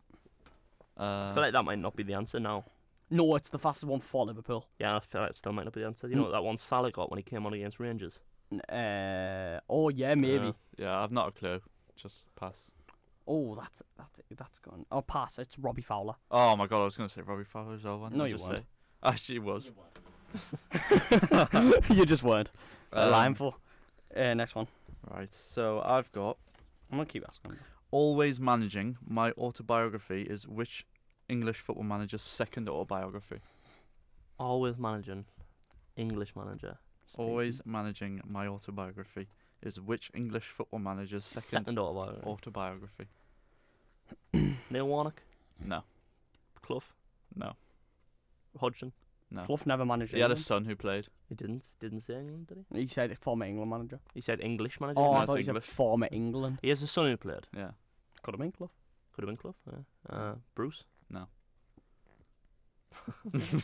I feel like that might not be the answer now. No, it's the fastest one for Liverpool. Yeah, I feel like it still might not be the answer. You know what that one Salah got when he came on against Rangers? Oh yeah, maybe. Yeah, I've not a clue. Just pass. Oh, that's gone. Oh, pass. It's Robbie Fowler. Oh my god, I was going to say Robbie Fowler as well. No, you just weren't. say. Actually, it was. You just weren't. Lying Um, for. Next one. Right, so I've got I'm gonna keep asking. Always Managing. My autobiography is which English football manager's second autobiography? Always managing. English manager. Always Managing. My autobiography is which English football manager's second autobiography. autobiography? Neil Warnock. No, Clough. no, Hodgson. no. Clough never managed He had a England. son who played. He didn't say England, did he? He said former England manager. He said English manager. Oh, No, I it's thought he said English. former England. He has a son who played. Yeah. Could have been Clough. Could have been Clough. Yeah. Bruce.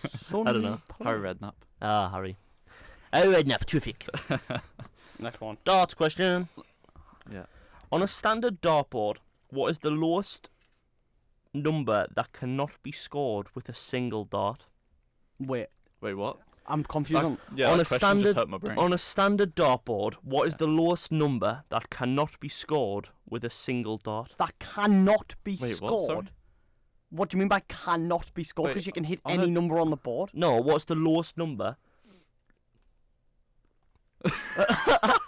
Son I don't know. Harry Redknapp. Ah, Harry. Oh, enough, terrific. Next one. Darts question. Yeah. On a standard dartboard, what is the lowest number that cannot be scored with a single dart? Wait, what? I'm confused. Yeah, On that a question standard- just hurt my brain. On a standard dartboard, what is the lowest number that cannot be scored with a single dart? That cannot be Wait, scored. what? Sorry? What do you mean by cannot be scored? Wait, Because you can hit on any a- number on the board. No, what's the lowest number?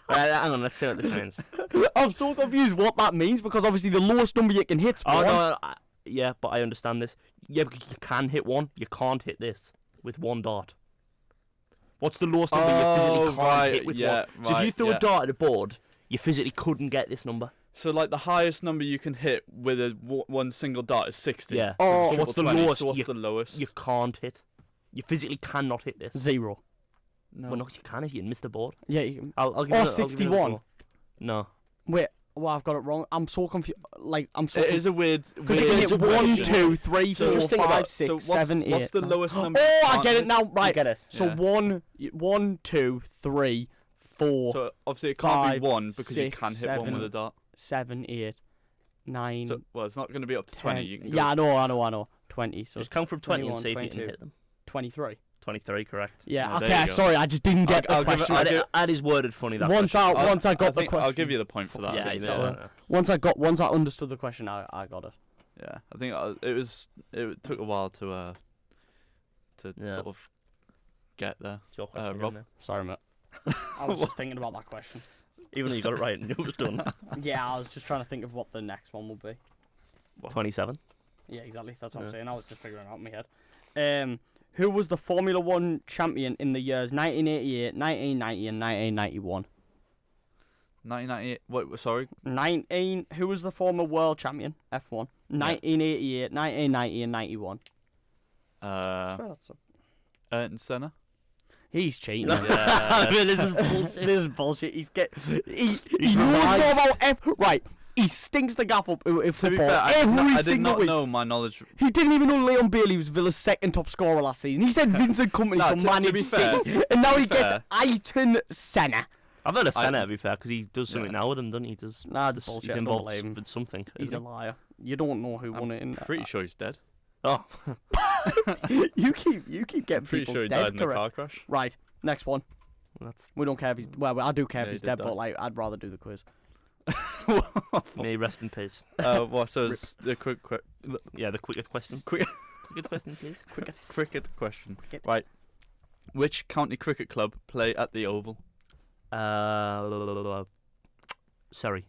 Hang on, let's see what this means. I'm so confused what that means because obviously the lowest number you can hit's Oh one. no, yeah, but I understand this. Yeah, because you can hit one, you can't hit this with one dart. What's the lowest number you physically can't right, hit with yeah, one? So if you right, threw yeah. a dart at a board, you physically couldn't get this number. So like the highest number you can hit with a one single dart is 60. Yeah. Oh, So what's the 20, lowest? So what's the lowest? You can't hit. You physically cannot hit this. 0. No. Well, no, you can if you missed the board. Yeah. You can... I'll give Or you the- I'll give you the 61. score. No. Wait. Well, I've got it wrong. I'm so confused. Like I'm so. It is a weird. Because you can hit situation. 1, 2, 3, So 4, just think 5, about- 6, so what's, 7, 8. What's the lowest number? Oh, you I can't get it hit? now. You Right. get it. So Yeah. 1, 2, 3, 4, So obviously it can't 5, be 1 because you 6, can hit 1 with 7, a dart. 7, 8, 9. So well, it's not going to be up to 10. 20. You can go Yeah, I know. 20. So Just count from 20 and 21, see if you 22. can hit them. 23. 23, correct. Yeah. Yeah, there Okay. you go. Sorry, I just didn't get I'll the give it- question. I'll give- That is worded funny. That Once question. I got the think question. I'll give you the point for that. Yeah, I you think know, so. Once I understood the question, I got it. Yeah, I think it took a while to Yeah. sort of get there. It's your question again Rob. now. Sorry, mate. I was just thinking about that question. Even though you got it right and it was done. Yeah, I was just trying to think of what the next one would be. 27. Yeah, exactly. That's what I'm Yeah. saying. I was just figuring it out in my head. Who was the Formula 1 champion in the years 1988, 1990 and 1991? 1998. Wait, sorry. Who was the former world champion, F1? 1988, 1990 and 91. Ayrton Senna. He's cheating. Yeah. This is bullshit. This is bullshit. He knows He's more revised. about Right. He stinks the gap up in To be football fair, every I did single not week. know my knowledge. He didn't even know Leon Bailey was Villa's second top scorer last season. He said Vincent Kompany No, from to Man be City, fair- and now to he be gets fair- Ayrton Senna. I've heard of I- Senna, to be fair, because he does something Yeah. now with him, doesn't he? Nah, that's He's bullshit. I don't involved believe him. with something. He's a isn't he? liar. You don't know who won it. In Pretty sure he's dead. Oh, you keep getting Pretty people sure he dead died in a correct. car crash. Right, next one. that's We don't care if he's well. I do care Yeah, if he he's did dead, die. but like I'd rather do the quiz. may he rest in peace. So it's the quick Yeah, the quickest question. Quick Quickest question, please. cricket question. Cricket. Right. Which county cricket club play at the Oval? Sorry.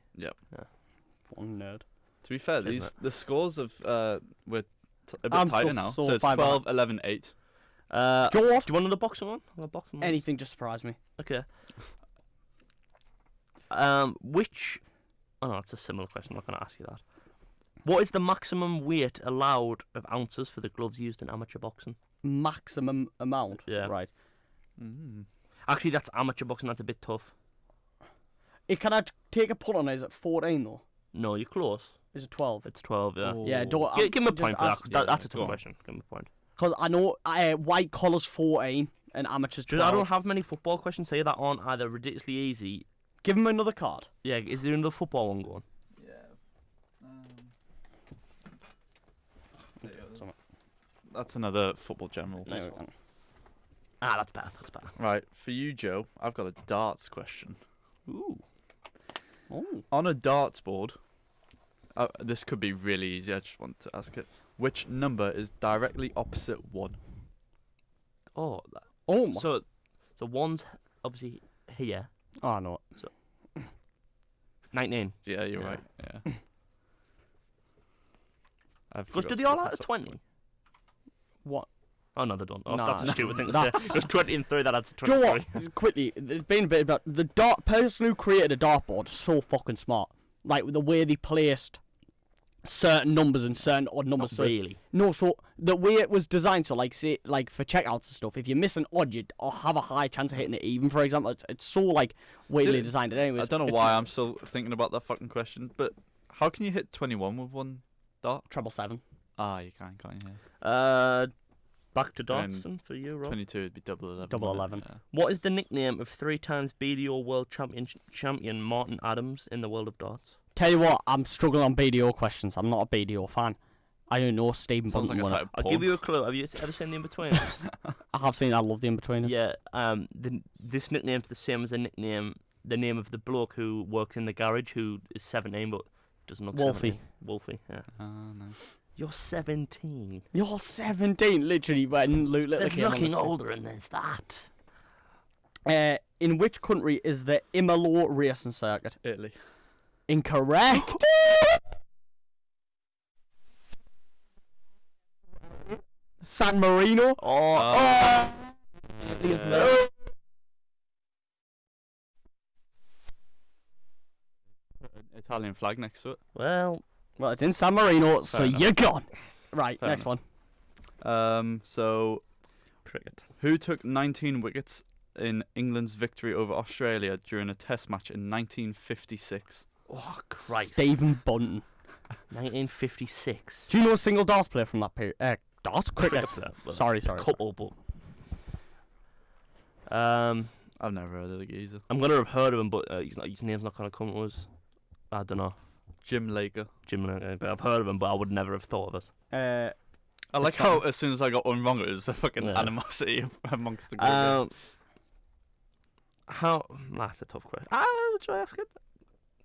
One nerd. To be fair, Cheers, the scores of were a bit I'm tighter so now. so So it's far behind. 12, 11, 8. Do you know what? Do you want another boxing one? Anything just surprised me. Okay. Which? Oh no, it's a similar question. I'm not going to ask you that. What is the maximum weight allowed of ounces for the gloves used in amateur boxing? Maximum amount. Yeah. Right. Mm. Actually, that's amateur boxing. That's a bit tough. Can I take a punt on it? Is it 14 though? No, you're close. Is it 12? It's 12. Yeah. Yeah, don't. Give him a just point for that. ask- 'Cause yeah, that's a go tough on. question. Give him a point. Because I know white collars 14 and amateurs Dude, 12. I don't have many football questions here that aren't either ridiculously easy. Give him another card. Yeah, is there another football one going? Yeah. Something. That's another football general. There we go. Ah, that's better. That's better. Right, for you, Joe, I've got a darts question. Ooh. Oh. On a darts board, this could be really easy. I just want to ask it. Which number is directly opposite 1? Oh. Oh my. So one's obviously here. Oh, I know. 19. Yeah, you're Yeah. right. Yeah. Because do they all out of 20? What? Oh, no, they don't. Oh, Nah, that's a no, stupid thing to say. that's- Because 20 and 3, that adds to Do you know 23. what? Quickly, there's been a bit about the person who created a dartboard. So fucking smart. Like with the way they placed certain numbers and certain odd numbers. Not So really. no, so the way it was designed, so like say like for checkouts and stuff, if you miss an odd, you'd have a high chance of hitting it even. For example, it's so like weirdly Did- designed. Anyways, I don't know it's why I'm still thinking about that fucking question, but how can you hit 21 with one dart? treble 7. Ah, you can't you? Yeah. Back to And darts then for you, Rob. 22 would be double 11. Double wouldn't 11. it? Yeah. What is the nickname of 3 times BDO World Champion Martin Adams in the world of darts? Tell you what, I'm struggling on BDO questions. I'm not a BDO fan. I don't know Stephen Sounds Bunton like a won type it. of I'll give you a clue. Have you ever seen The In-Betweeners? I have seen. I love the In-Betweeners. Yeah. This nickname's the same as the name of the bloke who works in the garage who is 17 but doesn't look Wolfie. 17. Wolfie. Yeah. Oh, no. You're 17. You're 17, literally, when Luke Little There's came on the nothing street. older than there's that. In which country is the Imola racing circuit? Italy. Incorrect. San Marino. Oh. Italian flag next to it. Well, Well, it's in San Marino, so Fair enough. you're gone. Right, Fair next enough. one. So cricket. who took 19 wickets in England's victory over Australia during a Test match in 1956? Oh, Christ. Stephen Bunton. 1956. Do you know a single darts player from that period? Darts? Cricket. player, well, Sorry. A couple, but... I've never heard of the geezer. I'm going to have heard of him, but his name's not going to come to us. I don't know. Jim Laker. Jim, but I've heard of him, but I would never have thought of it. I like how as soon as I got one wrong, it was a fucking Yeah. animosity amongst the group. That's a tough question. Should I ask it?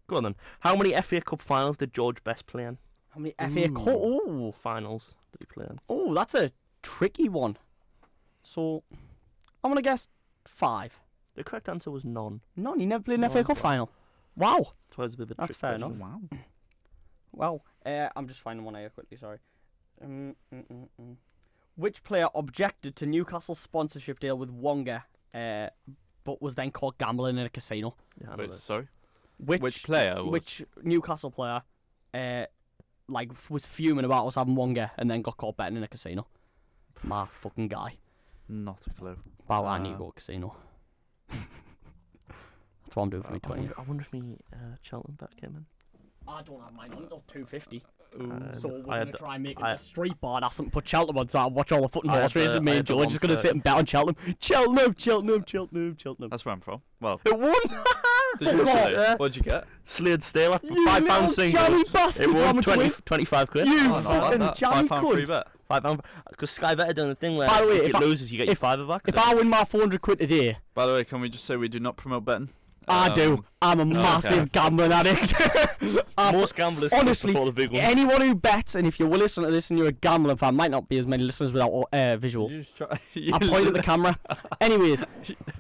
Go on then. How many FA Cup finals did George Best play in? How many FA Cup? Oh, Finals did he play in? that's a tricky one. So, I'm going to guess 5. The correct answer was none. None. He never played an No, FA Cup well. final. Wow. So it was a bit of a That's trick fair question. enough. Wow. I'm just finding one here quickly, sorry. Which player objected to Newcastle's sponsorship deal with Wonga, but was then caught gambling in a casino? Yeah, I know Wait, this. sorry. Which player was? Which Newcastle player, was fuming about us having Wonga and then got caught betting in a casino? My fucking guy. Not a clue. Wow, I need to go to a casino. That's what I'm doing for me 20. I wonder if me Cheltenham bet came in. I don't have mine until 250. Uh, So we're I going had to the- try and make it I- a street bar and ask them to put Cheltenham on so I watch all the foot and I horse had races. the- Me I and had the George just going to 130. sit and bet on Cheltenham. That's where I'm from. Well, It won! did you What? really? What'd you get? Slade Stale at You £5 little single. jammy bastard, It how won much 20, win? 25 quid. You Oh, not fucking bad, that. jammy £5 free cunt. bet. £5. Because Sky Bet had done the thing where By the way, if if it I- loses, you get your fiver back. If so- I win my 400 quid today, By the way, can we just say we do not promote betting? I do. I'm a okay. massive gambling addict. Most gamblers quit honestly, before the big one. anyone who bets, and if you will listen to this and you're a gambling fan, might not be as many listeners without visual. You just try- I point at the camera. Anyways,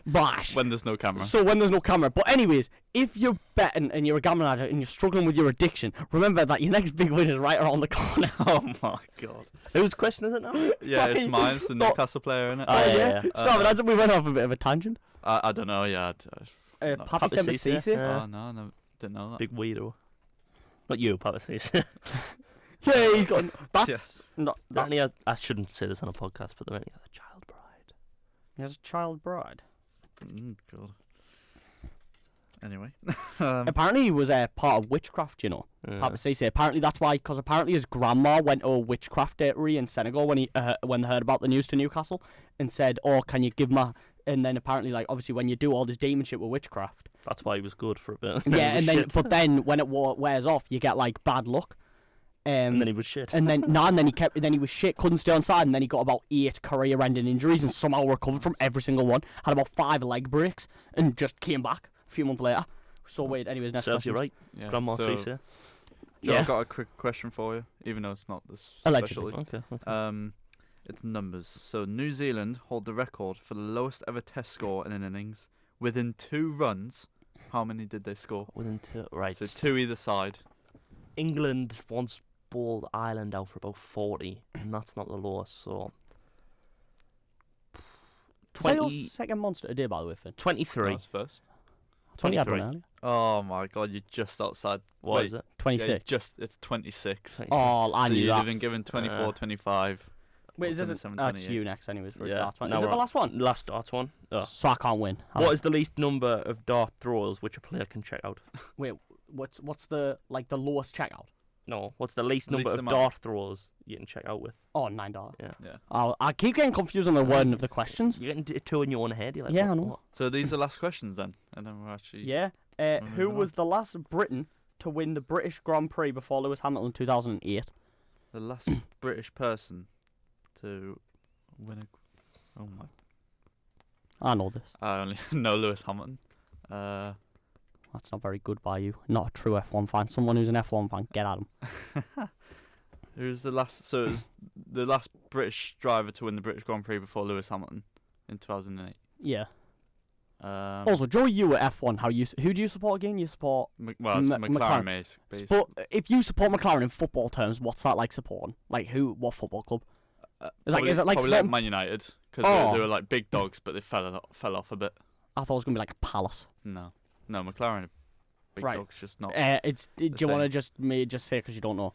bash. when there's no camera. So when there's no camera. But anyways, if you're betting and you're a gambling addict and you're struggling with your addiction, remember that your next big win is right around the corner. Oh my god. Whose question is it now? Yeah, it's mine. It's the Oh. Newcastle player, innit? Oh, yeah. Stop it. We went off a bit of a tangent. I don't know. Yeah. No. Papa's Papa Demba Cisse, Cisse. yeah. Oh no, didn't know that. Big weirdo. Not you, Papa Cisse. Yeah, he's got. That's not. That, Apparently, I shouldn't say this on a podcast, but apparently he has a child bride. he has a child bride. God. Anyway. Apparently, he was part of witchcraft. You know, Papa Cisse. Apparently, that's why. Because apparently, his grandma went to a witchcraft eatery in Senegal when when they heard about the news to Newcastle and said, "Oh, can you give my?" And then apparently, like obviously, when you do all this demon shit with witchcraft, That's why he was good for a bit. yeah, and then Shit. but then when it wears off, you get like bad luck. And then he was shit. And then he was shit, couldn't stay on side, and then he got about 8 career-ending injuries, and somehow recovered from every single one. Had about 5 leg breaks, and just came back a few months later. So weird. Anyways, next Serves question. you right, Yeah, Grandma so, Cisse. Joe, Yeah. I've got a quick question for you, even though it's not this Allegedly. specially. Okay. It's numbers. So New Zealand hold the record for the lowest ever Test score in an innings. Within 2 runs, how many did they score? Within two, right. So 2 either side. England once bowled Ireland out for about 40, and that's not the lowest. So Is that your 20, second monster today, by the way, Finn? That 23. was first. 23. earlier. Oh my god, you're just outside. What Wait, is it? 26. it's 26. 26. Oh, I So knew you'd that. have been given 24, 25. Wait, is this 27, it's 28. you next, anyways. For a Yeah, dart one. now Is it we're the on. last one? Last dart one. Oh. So I can't win. What is the least number of dart throws which a player can check out? Wait, what's the lowest checkout? No, what's the least number Least of amount. dart throws you can check out with? Oh, 9 dart. Yeah. Yeah. I keep getting confused on the wording of the questions. You're getting two in your own head. You're like, Yeah, what, I know. what? So these are last questions then, and then we're actually. Yeah. We're Who moving was the last Briton to win the British Grand Prix before Lewis Hamilton in 2008? The last British person to win a. Oh my! I know this. I only know Lewis Hamilton. That's not very good by you. Not a true F1 fan. Someone who's an F1 fan, get at him. Who's the last? So it was the last British driver to win the British Grand Prix before Lewis Hamilton in 2008. Yeah. Also, Also, Joe, you were F1. Who do you support again? You support. well, it's McLaren. McLaren, basically. But if you support McLaren in football terms, what's that like supporting? Like who? What football club? Is it like probably supporting- Man United because Oh. they were like big dogs, but they fell off a bit. I thought it was gonna be like a Palace. No, McLaren are big Right. dogs, just not. Do you want to just say because you don't know?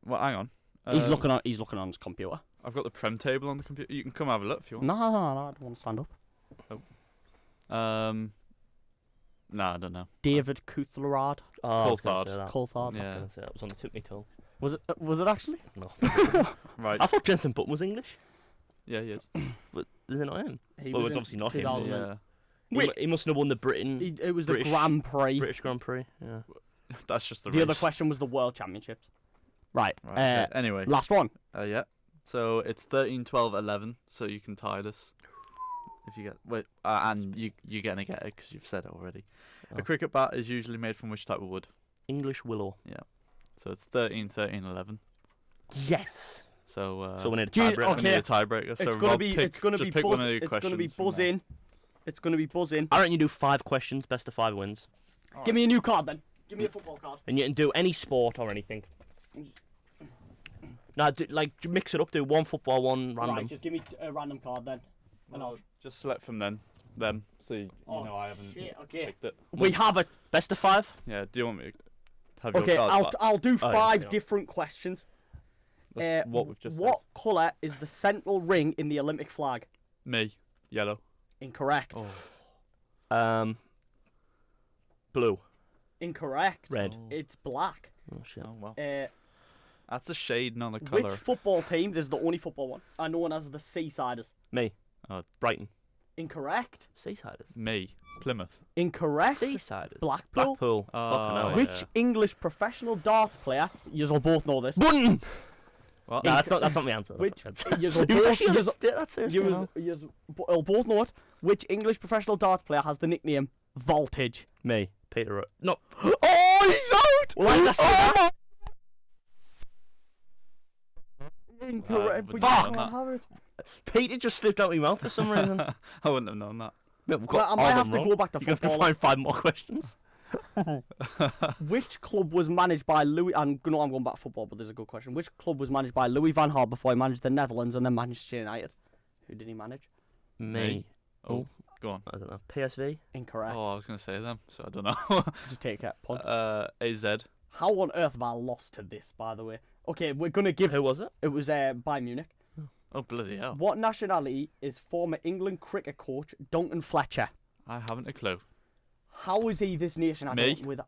Well, hang on. He's looking on his computer. I've got the Prem table on the computer. You can come have a look if you want. No, I don't want to stand up. No, I don't know. David Coulthard. Oh, I was gonna Coulthard. say that. Coulthard. I was Yeah. gonna say that was on the tip me toe. Was it? Was it actually? No. Right. I thought Jensen Button was English. Yeah, he is. But is it not him? He Well, was it's in obviously not him, 2000. Yeah. Wait. He must have won the It was the British- Grand Prix. British Grand Prix. Yeah. That's just the The race. other question was the World Championships. Right. Right, okay. Anyway. Last one. Yeah. So it's 13, 12, 11. So you can tie this. If you get and you're gonna get it because you've said it already. Oh. A cricket bat is usually made from which type of wood? English willow. So it's 13, 13, 11. Yes. So So we need a Do you- tiebreaker. we need a tiebreaker. So It's gonna Rob, be. pick, It's gonna just be pick buzz. one of your It's gonna be questions from buzz there. in. It's gonna be buzz in. I reckon you do 5 questions, best of 5 wins. Give me a new card then. Give me a football card. And you can do any sport or anything. No, mix it up, do one football, one random. Right, just give me a random card then. And I'll. Just select from them. So you Oh, know I haven't shit, okay. picked it. We have a. Best of 5? Yeah. Do you want me to have Okay, your cards back? I'll do Oh, yeah, 5 yeah. different questions. That's what we've just What colour is the central ring in the Olympic flag? said. Me. Yellow. Incorrect. Oh. Blue. Incorrect. Red. Oh. It's black. Oh shit. Oh well. Uh, That's a shade, not a which colour. football team? This is the only football one. Are known as the Seasiders. Me. Oh. Brighton. Incorrect. Seasiders. Me. Plymouth. Incorrect. Seasiders. Blackpool. Blackpool. Oh, Fucking hell. Which English professional darts player? You will both know this. Button. What? No, that's not the answer. That's Which not the answer. you'll He was both, actually on the you'll- that's seriously. you'll both know it. Which English professional darts player has the nickname Voltage? Me. Peter. No. Oh, he's out! Well, that's oh, Incorrect. wouldn't but have you known can't have it. Peter just slipped out of my mouth for some reason. I wouldn't have known that. Mate, we've Well, got I all might them have to wrong. go back to You have to football. find 5 more questions. Which club was managed by Louis? I'm going back to football, but there's a good question. Which club was managed by Louis van Gaal before he managed the Netherlands and then Manchester United? Who did he manage? Me. Oh, go on. I don't know. PSV. Incorrect. Oh, I was gonna say them, so I don't know. Just take it. Punt. AZ. How on earth have I lost to this, by the way? Okay, we're gonna give. Who was it? It was Bayern Munich. Oh bloody hell! What nationality is former England cricket coach Duncan Fletcher? I haven't a clue. How is he this nation? Me? With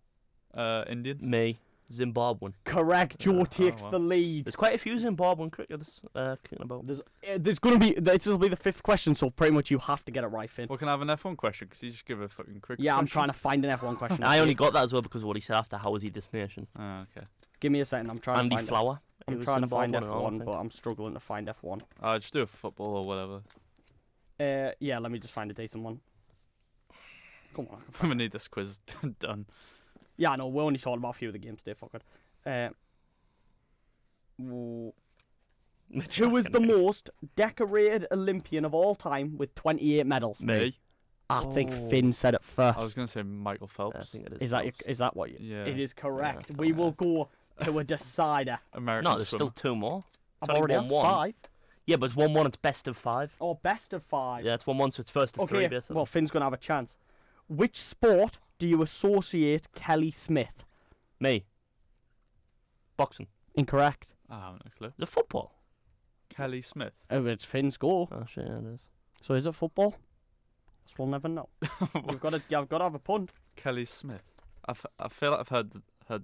Indian. Me. Zimbabwean. correct. Joe takes well. the lead. There's quite a few Zimbabwean cricketers kicking about. There's gonna be. This will be the 5th question, so pretty much you have to get it right, Finn. Well, can I have an F1 question? Because you just give a fucking cricket. Yeah, I'm question. trying to find an F1 question. I only got that as well because of what he said after. How was he this nation? Oh, okay. Give me a second. I'm trying Andy to find. Flower. He I'm was trying to find Zimbabwean and all, I F1, think. but I'm struggling to find F1. I'll just do a football or whatever. Yeah, let me just find a decent one. Come on. I'm gonna need this quiz done. Yeah, I know. We're only talking about a few of the games today. Fuck it. Who is the most decorated Olympian of all time with 28 medals? Me. I think Oh. Finn said it first. I was gonna say Michael I Phelps. think it is. Is that Phelps. is that what you? Yeah. It is correct. Yeah, We will go to a decider. American No, there's swimmer. still 2 more. I've only already won asked one. 5. Yeah, but it's 1-1. It's best of 5. Or best of 5. Yeah, it's 1-1, so it's first to 3, Okay. basically. Well, Finn's gonna have a chance. Which sport do you associate Kelly Smith? Me. Boxing. Incorrect. I haven't a clue. The football. Kelly Smith. Oh, it's Finn's goal. Oh shit, yeah, it is. So is it football? Guess we'll never know. I've got to have a punt. Kelly Smith. I feel like I've heard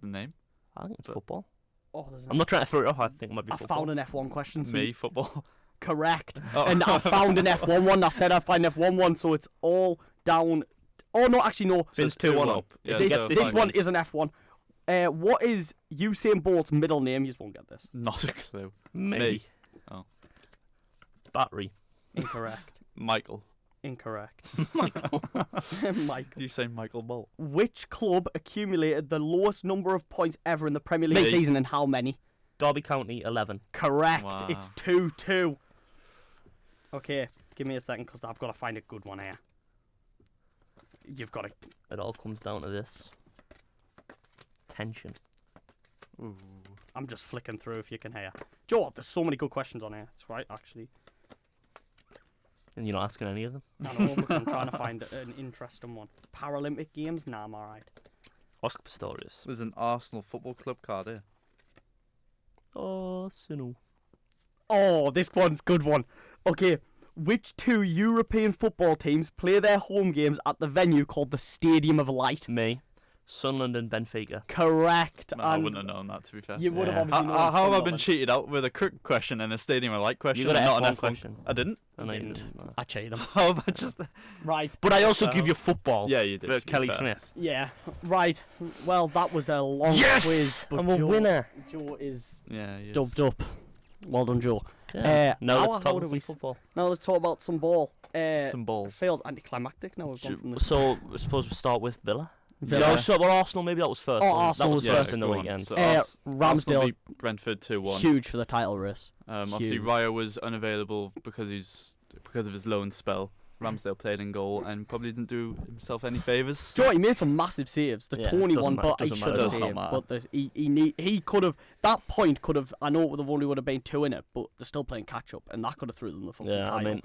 the name. I think it's But- football. Oh, there's I'm not trying to throw it off. I think it might be I football. found an F1 question. So Me, football. correct. Oh. And I found an F1 one. I said I'd find F1 one, so it's all down. Oh, no, actually, no. So Finn's it's 2-1 2-1 up. Yeah, If he This, gets so this this fine. one is an F1. What is Usain Bolt's middle name? You just won't get this. Not a clue. Me. Oh. Battery. Incorrect. Michael. Incorrect. Michael. Mike. You say Michael Bolt? Which club accumulated the lowest number of points ever in the Premier League Me. season and how many? Derby County 11. Correct. Wow. It's 2-2. Okay, give me a second because I've got to find a good one here. You've got to. It all comes down to this. Tension. Ooh. I'm just flicking through if you can hear. Joe, what? There's so many good questions on here. It's right, actually. And you're not asking any of them? I know, because I'm trying to find an interesting one. Paralympic Games? Nah, I'm alright. Oscar Pistorius. There's an Arsenal Football Club card here. Arsenal. Oh, this one's good one. Okay, which two European football teams play their home games at the venue called the Stadium of Light? Me. Sunderland and Benfica. Correct. No, I and wouldn't have known that, to be fair. You would have Yeah. obviously known. How have I been Sunderland. cheated out with a cricket question and a Stadium of Light question? You got and an not F1 an F1 question. I didn't. And I didn't. didn't. I cheated him. How have I just? Right. But I also Well, give you football. Yeah, you did. For to be Kelly fair. Smith. Yeah. Right. Well, that was a long quiz. But I'm a Joe, winner. Joe is Yeah, he is. dubbed up. Well done, Joe. Yeah. Now how- let's how talk do about we some football. Now let's talk about some ball. Some balls. Feels anticlimactic now. We've gone from the So we're supposed to start with Villa. Villa. No, so about Arsenal. Maybe that was first. Oh, wasn't it? Arsenal that was was first. first in the go on. weekend. So Ramsdale, Arsenal beat Brentford 2-1. huge for the title race. Obviously, Huge. Raya was unavailable because of his loan spell. Ramsdale played in goal and probably didn't do himself any favours. Joe, he made some massive saves. The Yeah, Tony doesn't one, matter, but he doesn't should matter. have Does not saved. matter. But he could have. That point could have. I know there only would have been 2 in it, but they're still playing catch up, and that could have threw them the fucking Yeah, title. I mean,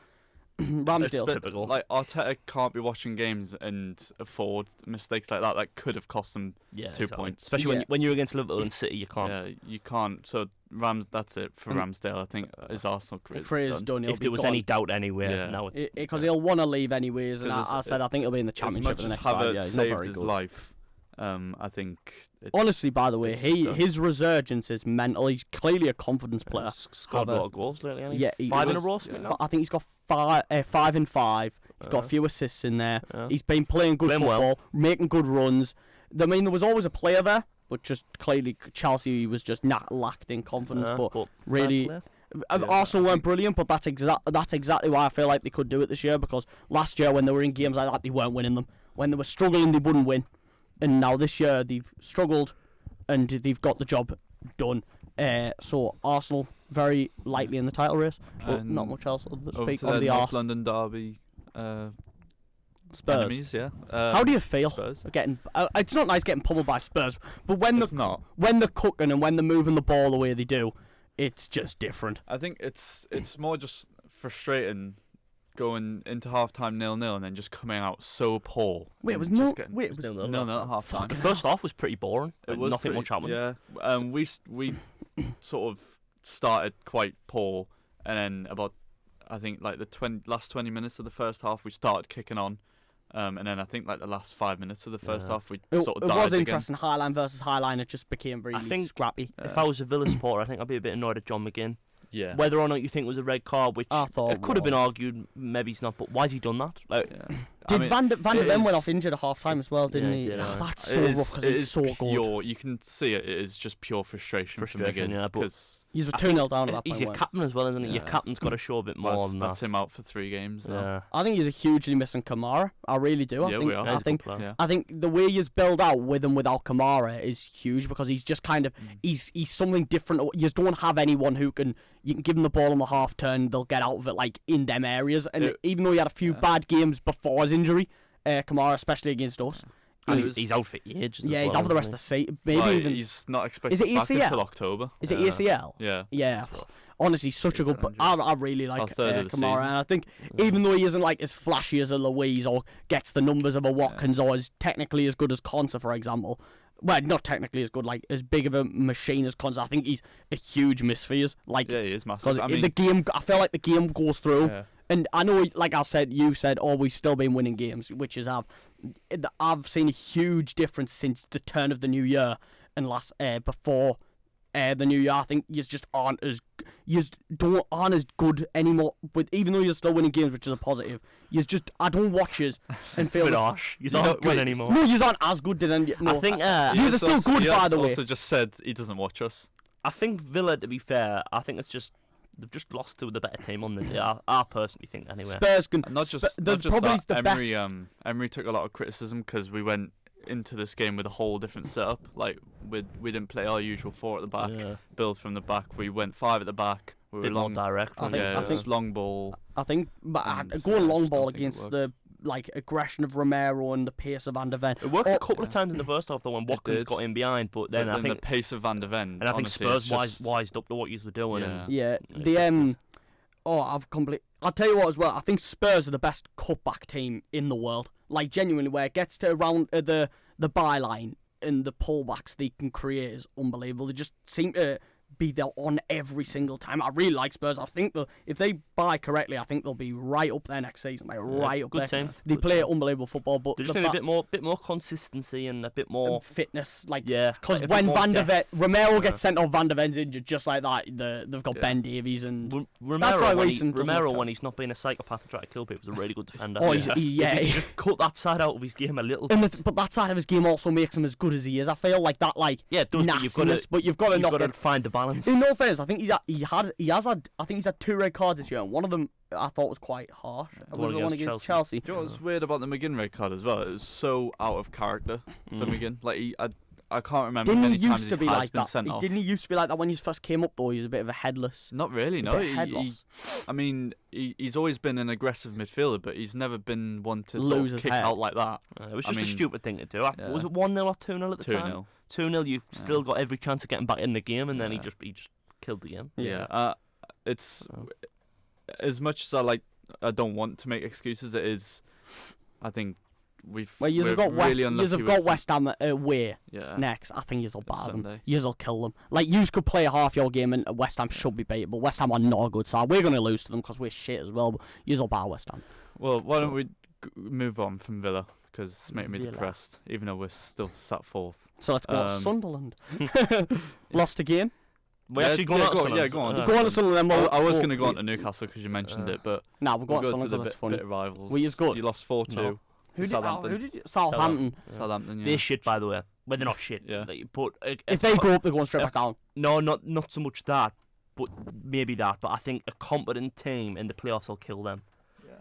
Ramsdale. Espe- typical. Like Arteta can't be watching games and afford mistakes like that. That could have cost them. yeah, 2 exactly. points. Especially Yeah. when you're against Liverpool and City, you can't. Yeah, you can't. So that's it for Ramsdale. I think his Arsenal career Career's done. done. He'll If be there was gone. any doubt anywhere, Yeah. now Because he'll want to leave anyways, and 'Cause I said I think he'll be in the As championship much for the as next 5 Havertz years. He's not saved very his good. life, I think. It's, Honestly, by the way, it's just done. his resurgence is mental. He's clearly a confidence player. scored a Havertz. lot of goals lately. hasn't he? Yeah, he 5 in a was- row. yeah. something like I think he's got 5 and 5. He's got a few assists in there. Yeah. He's been playing good Playing football, well. making good runs. I mean, there was always a player there, but just clearly Chelsea was just not lacked in confidence. Yeah, but fair really, play. Arsenal weren't brilliant, but that's exactly why I feel like they could do it this year, because last year when they were in games like that, they weren't winning them. When they were struggling, they wouldn't win. And now this year, they've struggled, and they've got the job done. So Arsenal, very lightly in the title race, but And not much else to over speak to on their the North Arse. London derby. Spurs. Enemies, yeah. How do you feel Spurs. getting? It's not nice getting pummeled by Spurs, but when It's not. they're cooking and when they're moving the ball the way they do, it's just different. I think it's more just frustrating going into half time 0-0 and then just coming out so poor. Wait, it was and no. just getting- Wait, it was 0-0. No, half time. The first half was pretty boring. It Like, was nothing pretty- much happened. Yeah, we sort of started quite poor, and then about I think like the last 20 minutes of the first half we started kicking on, and then I think like the last 5 minutes of the first Yeah. half we It, sort of it died was again. interesting. Highline versus Highline, it just became really think- scrappy. If I was a Villa supporter, I think I'd be a bit annoyed at John McGinn. Yeah. Whether or not you think it was a red card, which I thought it could have been was. argued, maybe it's not. But why's he done that? Like, Yeah. Did Van der it Ven went is- off injured at half time as well, didn't Yeah, he? he did, Oh, aye. that's It so is- rough because it he's is so good. pure. You can see it. It is just pure frustration from Frustration, McGinn, yeah, but- because He's 2-0 down at that he's point. your weren't he? captain as well, isn't he? Your Yeah. captain's got to show a bit more than that's that. him out for 3 games now. Yeah. I think he's a hugely missing Kamara. I really do. I Yeah, think, we are. Yeah, I he's a think good player. Yeah. I think the way he's built out with and without Kamara is huge, because he's just kind of he's something different. You just don't have anyone who you can give him the ball on the half turn, they'll get out of it like in them areas. And Yeah. even though he had a few Yeah. bad games before his injury, Kamara especially against us, And It was- he's out for ages. yeah, as he's well, out for the rest isn't of the season. Maybe Like, even he's not expected Is it back ACL? until October. is it ACL? Yeah. Yeah. Honestly, such a good. injury. I really like Our third of the Kamara, season. and I think even though he isn't like as flashy as a Louise or gets the numbers of a Watkins or is technically as good as Konsa, for example. Well, not technically as good, like as big of a machine as Konsa. I think he's a huge miss for us. Like, Yeah, he is massive. because I mean, the game, I feel like the game goes through. yeah. And I know, like you said, oh, we've still been winning games, which is I've seen a huge difference since the turn of the new year and before the new year. I think you just aren't as good anymore. But even though you're still winning games, which is a positive, I don't watch yous and feel Bit this. harsh. You aren't good anymore. No, you aren't as good then. No, I think yous are still good, by the way. Also just said he doesn't watch us. I think Villa, to be fair, I think it's just they've just lost to the better team on the day. I personally think anyway. Spurs can Not just probably that. the Emery, best. Emery took a lot of criticism because we went into this game with a whole different setup. Like we didn't play our usual 4 at the back, build from the back. We went 5 at the back. We were Bit long, more direct. I think it was long ball. I think, but And, going long just ball don't think it against worked. the aggression of Romero and the pace of Van der Ven. It worked a couple of times in the first half though when Watkins did. got in behind, but then I think the pace of Van der Ven. and I think honestly, Spurs it's just- wised up to what you were doing. Yeah. And Yeah, it the I'll tell you what as well. I think Spurs are the best cutback team in the world. Like genuinely, where it gets to around the byline and the pullbacks they can create is unbelievable. They just seem to be there on every single time. I really like Spurs. I think if they buy correctly, I think they'll be right up there next season. Like right up good there. team. They Good play team. unbelievable football, but They just the need a bit more consistency and a bit more. fitness, like Yeah, because a bit when more Van der Ven, depth. Romero gets sent off, Van der Ven's injured just like that. They've got Ben Davies and That's why Romero, Wilson doesn't Romero count. when he's not being a psychopath and trying to kill people, is a really good defender. oh, If he just cut that side out of his game a little. And but that side of his game also makes him as good as he is. I feel like that, like Yeah, it does. nastiness, but you've got to you've knock got to it. find the balance. In no fairness, I think I think he's had 2 red cards this year, and one of them I thought was quite harsh. It was the one against Chelsea. Do you know what's weird about the McGinn red card as well? It was so out of character for McGinn. Like I can't remember Didn't many he times used to he be has like been that? sent off. Didn't he used to be like that when he first came up though? He was a bit of a headless. Not really, no. bit head loss. I mean, he's always been an aggressive midfielder, but he's never been one to sort Lose of his kick head. out like that. It was I just a mean, stupid thing to do. yeah. Was it 1-0 or 2-0 at the time? 2-0. 2-0. You've still got every chance of getting back in the game, and then he Yeah. just killed the game. Yeah. It's as much as I don't want to make excuses. It is. I think Well, you've we're got really unlucky you've got with- West Ham away Yeah. next. I think you'll bar them. Sunday. You'll kill them. Like you could play a half your game and West Ham should be beatable. West Ham are not a good side. We're going to lose to them because we're shit as well. But you'll bar West Ham. Well, why don't So- we move on from Villa because it's making me Villa. depressed, even though we're still sat 4th. So let's go to Sunderland. Lost again. We Yeah, actually going yeah, out go- Sunderland. yeah, go on. Go on to Sunderland. I was going to go on to Newcastle because you mentioned it, but Nah, we're we'll going to go to Sunderland the because it's bit, funny. bit of rivals. We is good. You lost 4-2. No. Who did, Southampton. who did you? Southampton. Southampton, yeah. They're shit, by the way. Well, they're not shit. Yeah. But If they go up, they're going straight back down. no, not so much that, but maybe that. But I think a competent team in the playoffs will kill them.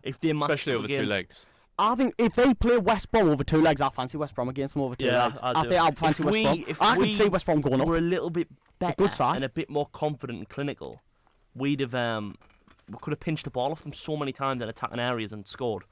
If they match Especially up over 2 against- legs. I think if they play West Brom over 2 legs, I fancy West Brom against them over 2 Yeah, legs. I I do. think I'll fancy If West we- Brom. if I we could see West Brom going up. We're a little bit better good side. and a bit more confident and clinical. We'd have we could have pinched the ball off them so many times in attacking areas and scored.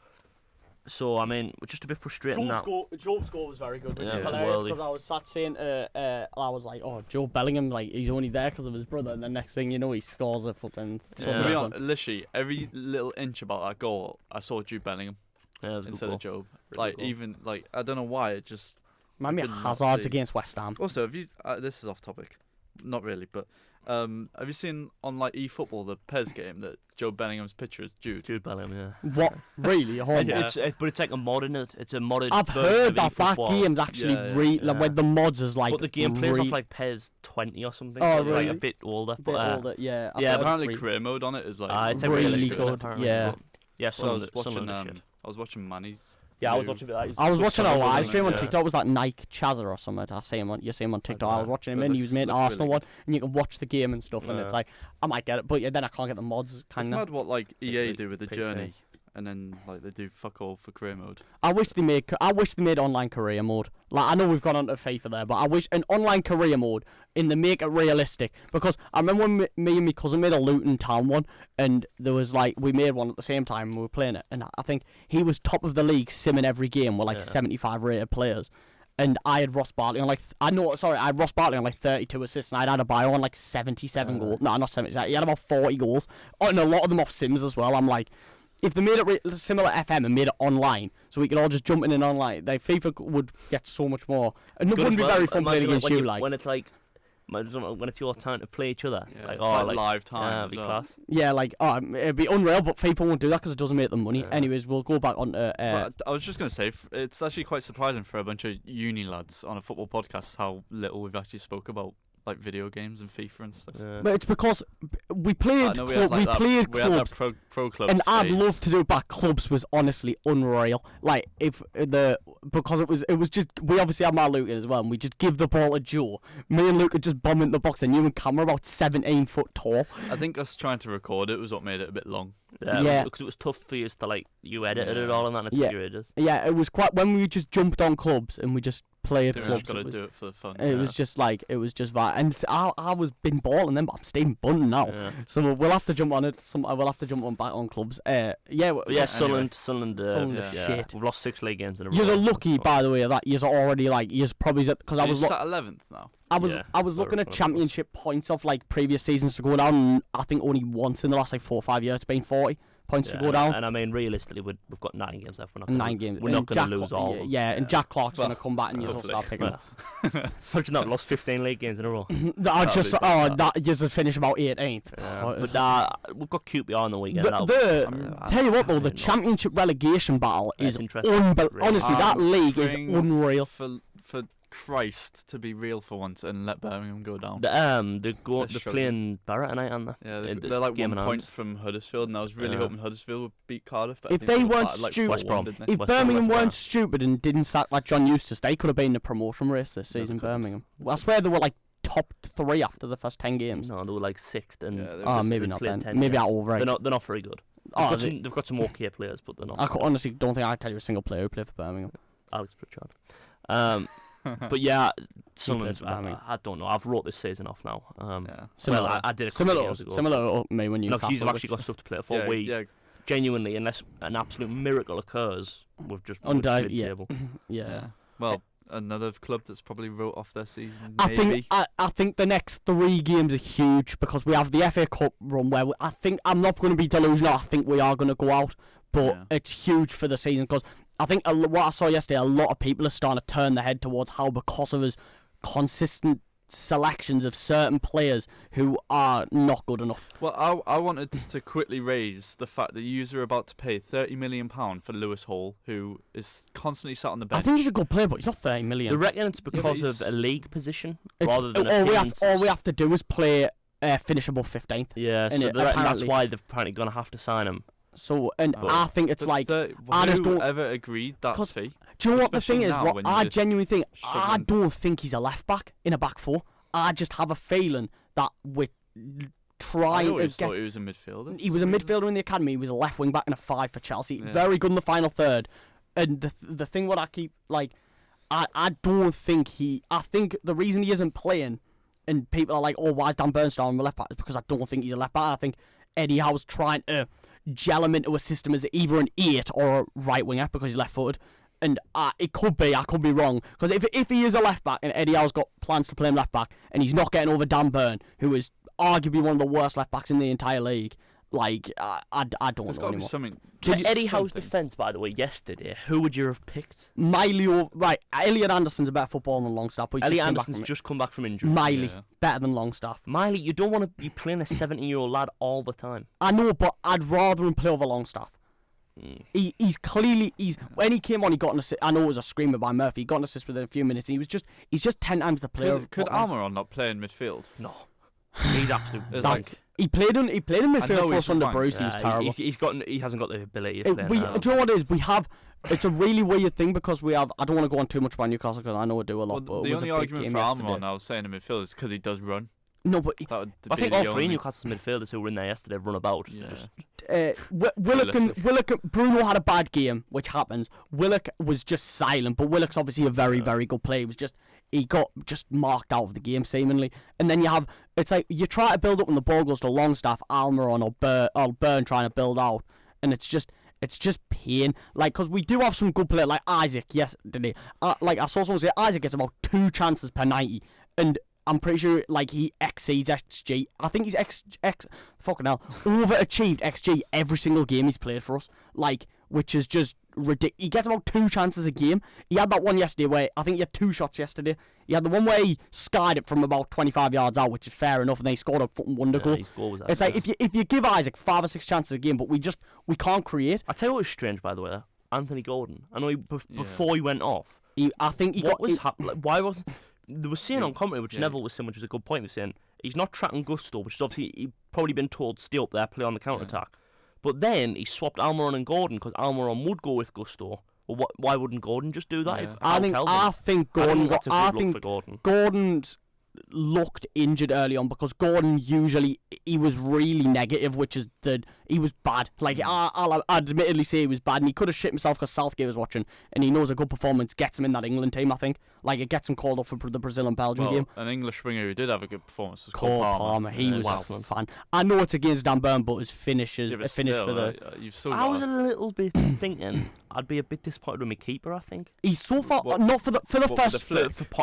So I mean, we're just a bit frustrating now. Joe's score was very good, which Yeah, is it was hilarious worldy. because I was sat saying, I was like, oh, Joe Bellingham, like he's only there because of his brother, and the next thing you know, he scores a fucking. Yeah. To be Yeah. honest, literally, every little inch about that goal, I saw Jude Bellingham Yeah, it was a good instead goal. of Job. Really Like, good goal. even, like, I don't know why, it just... Remind me of Couldn't not Hazard's see. against West Ham. Also, have you... this is off topic. Not really, but... have you seen on, like, eFootball, the PES game, that Joe Bellingham's picture is Jude? Jude Bellingham, yeah. What really? Hold on. Yeah. But it's like a mod in it. It's a modded. I've version heard of that eFootball. game's actually Yeah, like when the mods is like. But the game plays re- off like PES 20 or something. Oh, so it's like really? a bit older. bit But older, yeah. I've yeah, heard Apparently, re- career mode on it is, like... it's a really realistic one, good, apparently, yeah. but- Yeah, Well, I was Sunderland is shit. I was watching Manny's... Yeah, I was new- watching it. I was watching a Sunderland, live stream on yeah. TikTok. It was like Nike Chazza or something. You see him on TikTok. I was watching him It and he was looks- making looks Arsenal really one, and you can watch the game and stuff. And Yeah. it's like I might get it, but yeah, then I can't get the mods. It's Kind of. mad what, like, EA Like do with the PC. journey, and then, like, they do fuck all for career mode. I wish they made online career mode. Like I know we've gone on to FIFA there, but I wish an online career mode in the make it realistic. Because I remember when me and my cousin made a Luton Town one, and there was like we made one at the same time and we were playing it, and I think he was top of the league simming every game with like Yeah. 75 rated players. And I had Ross Bartley on like I had Ross Bartley on like 32 assists, and I'd had a bio on like 77 goals. No, not 77. He had about 40 goals, and a lot of them off Sims as well. I'm like, if they made it similar to FM and made it online, so we could all just jump in and online, like FIFA would get so much more. And it Good wouldn't be as well. very fun playing Imagine, against when you, you- like. when it's like when it's your time to play each other. Yeah, Like it's oh, like live time Yeah, as it'd be well. class. Yeah, like it'd be unreal, but FIFA won't do that because it doesn't make them money. Yeah. Anyways, we'll go back on to. But I was just going to say, it's actually quite surprising for a bunch of uni lads on a football podcast how little we've actually spoke about like video games and FIFA and stuff. Yeah. But it's because we played We had clubs. that pro clubs. And I'd phase. love to do it back. Clubs was honestly unreal. Like because it was just we obviously had my Luke in as well, and we just give the ball to Joe. Me and Luke would just bomb into the box, and you and Cameron about 17 foot tall. I think us trying to record it was what made it a bit long. Yeah. Because it was tough for you to you edited it Yeah. all and that, and it took you ages. Yeah, it was quite when we just jumped on clubs and we just played They clubs. just got to It was, do it for the fun. it was just like that, and I was been balling them, but I'm staying bunting now. Yeah. So we'll have to jump on it. We'll have to jump on back on clubs. But Yeah. Sunderland. Sunderland Yeah. shit. We've lost 6 league games in a row. You're lucky, by the way, that you're already you're probably because I was at 11th now. I was Yeah, looking at very championship points of previous seasons to go down. And I think only once in the last 4 or 5 years it's been 40 points to go down. And I mean, realistically, we've got 9 games left. We're not 9 games. We're not And going to Jack lose all. of them. and Jack Clark's Well, going to come back and you'll hopefully. start picking up. Imagine that, lost 15 league games in a row. That just to finish about 18th. But we've got QPR on the weekend. Tell you what though, the championship relegation battle That's is interesting. honestly that I'm league is praying unreal. For Christ to be real for once and let Birmingham go down. They're struggling. playing Barrett tonight, aren't they? Yeah, The they're like game 1 in point hand. from Huddersfield, and I was really Yeah. hoping Huddersfield would beat Cardiff. But I If think they got weren't battered, like, stupid- 4-1, Brom. didn't they? If West Brom, Birmingham West Brom. weren't stupid and didn't sack John Eustace, they could have been in the promotion race this season. they could. Birmingham. Well, I swear they were top 3 after the first 10 games. No, they were 6th, and Yeah, they Oh, were maybe they've not played then. 10 Maybe I games. overrated. They're not very good. Oh, They've got some okay players, but they're not. I honestly don't think I can tell you a single player who played for Birmingham. Alex Pritchard. But yeah, plays for I Birmingham. don't know. I've wrote this season off now. Yeah. Similar, I did a couple of years ago. similar to me when you. No, he's actually got stuff to play for. Yeah, Genuinely, unless an absolute miracle occurs, we've just Undoubted, yeah. mid-table. yeah. Well, another club that's probably wrote off their season. I Maybe. think the next 3 games are huge because we have the FA Cup run where I'm not going to be delusional. I think we are going to go out, but Yeah. it's huge for the season because I think what I saw yesterday, a lot of people are starting to turn their head towards how because of his consistent selections of certain players who are not good enough. Well, I wanted to quickly raise the fact that you are about to pay £30 million for Lewis Hall, who is constantly sat on the bench. I think he's a good player, but he's not 30 million. They reckon it's because he's- of a league position It's- rather than all appearances. we have to do is play finish above 15th. Yeah, so and they reckon that's apparently- why they're apparently going to have to sign him. So, and But- I think it's I just don't. ever agreed that 'Cause fee? Do you know what the especially thing is? now What when I you're genuinely think, I struggling. don't think he's a left back in a back 4. I just have a feeling that we're I trying to always get. thought he was a midfielder. He was a midfielder in the academy. He was a left wing back and a 5 for Chelsea. Yeah. Very good in the final third. And the thing what I keep I don't think I think the reason he isn't playing, and people are like, oh, why is Dan Bernstein on the left back? Is because I don't think he's a left back. I think Eddie Howe's trying to gel him into a system as either an 8 or a right winger because he's left footed. And it could be, I could be wrong. Because if he is a left back and Eddie Howe's got plans to play him left back and he's not getting over Dan Burn, who is arguably one of the worst left backs in the entire league, I don't There's know got to be anymore. something. To Eddie Howe's something. defence, by the way, yesterday, who would you have picked? Miley, right, Elliot Anderson's a better footballer than Longstaff. But he's Elliot just come back Anderson's from it. just come back from injury. Miley, Yeah. better than Longstaff. Miley, you don't want to be playing a 17-year-old lad all the time. I know, but I'd rather him play over Longstaff. He's clearly when he came on, he got an assist. I know it was a screamer by Murphy. He got an assist within a few minutes. And he's just 10 times the player. Could Almiron not play in midfield? No. He's absolutely It's blank. He played in midfield know for he's us under blank. Bruce. He was terrible. He hasn't got the ability to play. Do you now. know what it is? We have. It's a really weird thing because we have. I don't want to go on too much about Newcastle because I know I do a lot. Well, but the it was only a big argument game for yesterday. Almiron I was saying in midfield is because he does run. No, but That would I be think the all 3 only- Newcastle's midfielders who were in there yesterday run about. Yeah. Just, Willock, Bruno had a bad game, which happens. Willock was just silent, but Willock's obviously a very, very good player. He got just marked out of the game seemingly. And then it's like you try to build up when the ball goes to Longstaff, Almiron or Burn trying to build out, and it's just pain. Because we do have some good players like Isaac yesterday. I saw someone say Isaac gets about 2 chances per 90, and I'm pretty sure he exceeds XG. I think he's fucking hell overachieved XG every single game he's played for us. Which is just ridiculous. He gets about 2 chances a game. He had that one yesterday where I think he had 2 shots yesterday. He had the one where he skied it from about 25 yards out, which is fair enough, and then he scored a fucking wonder goal. his goal was It's like if you give Isaac 5 or 6 chances a game, but we can't create. I tell you what was strange, by the way, Anthony Gordon. I know before he went off. I think he What got. was happening? Why wasn't? they were saying on commentary, which Neville was saying, which was a good point, was saying he's not tracking Gusto, which is obviously he'd probably been told stay up there, play on the counter attack. But then he swapped Almiron and Gordon because Almiron would go with Gusto. Well, why wouldn't Gordon just do that? Yeah. I think Gordon. That's a good look for Gordon. Gordon's looked injured early on because Gordon usually he was really negative, which is that he was bad. Like I'll admittedly say he was bad, and he could have shit himself because Southgate was watching, and he knows a good performance gets him in that England team. I think like it gets him called up for the Brazil and Belgium game. An English winger who did have a good performance was Cole Palmer. He was fan. I know it's against Dan Burn, but his finishes for the. I was a little bit thinking I'd be a bit disappointed with my keeper. I think he's so far not for the first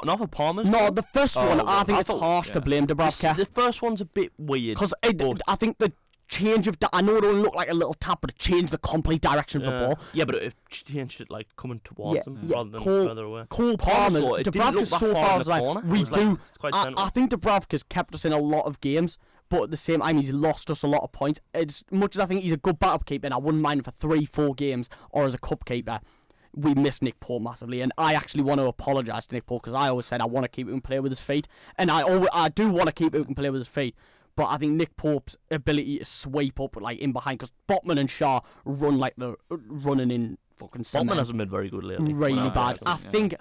not for Palmer's. No, the first one I think it's harsh to blame Dubravka. The first one's a bit weird because I think the change of I know it only looked like a little tap, but it changed the complete direction of the ball. Yeah, but it changed it like coming towards him rather than further away. Cole Palmer's Dubravka's so far as like we do. I think Dubravka's kept us in a lot of games, but at the same time he's lost us a lot of points. As much as I think he's a good backup keeper, and I wouldn't mind him for 3-4 games or as a cup keeper. We miss Nick Pope massively, and I actually want to apologise to Nick Pope because I always said I want to keep him and play with his feet, and I do want to keep him and play with his feet. But I think Nick Pope's ability to sweep up like in behind, because Botman and Shaw run like they're running in fucking cement. Botman hasn't been very good lately. Really bad. I think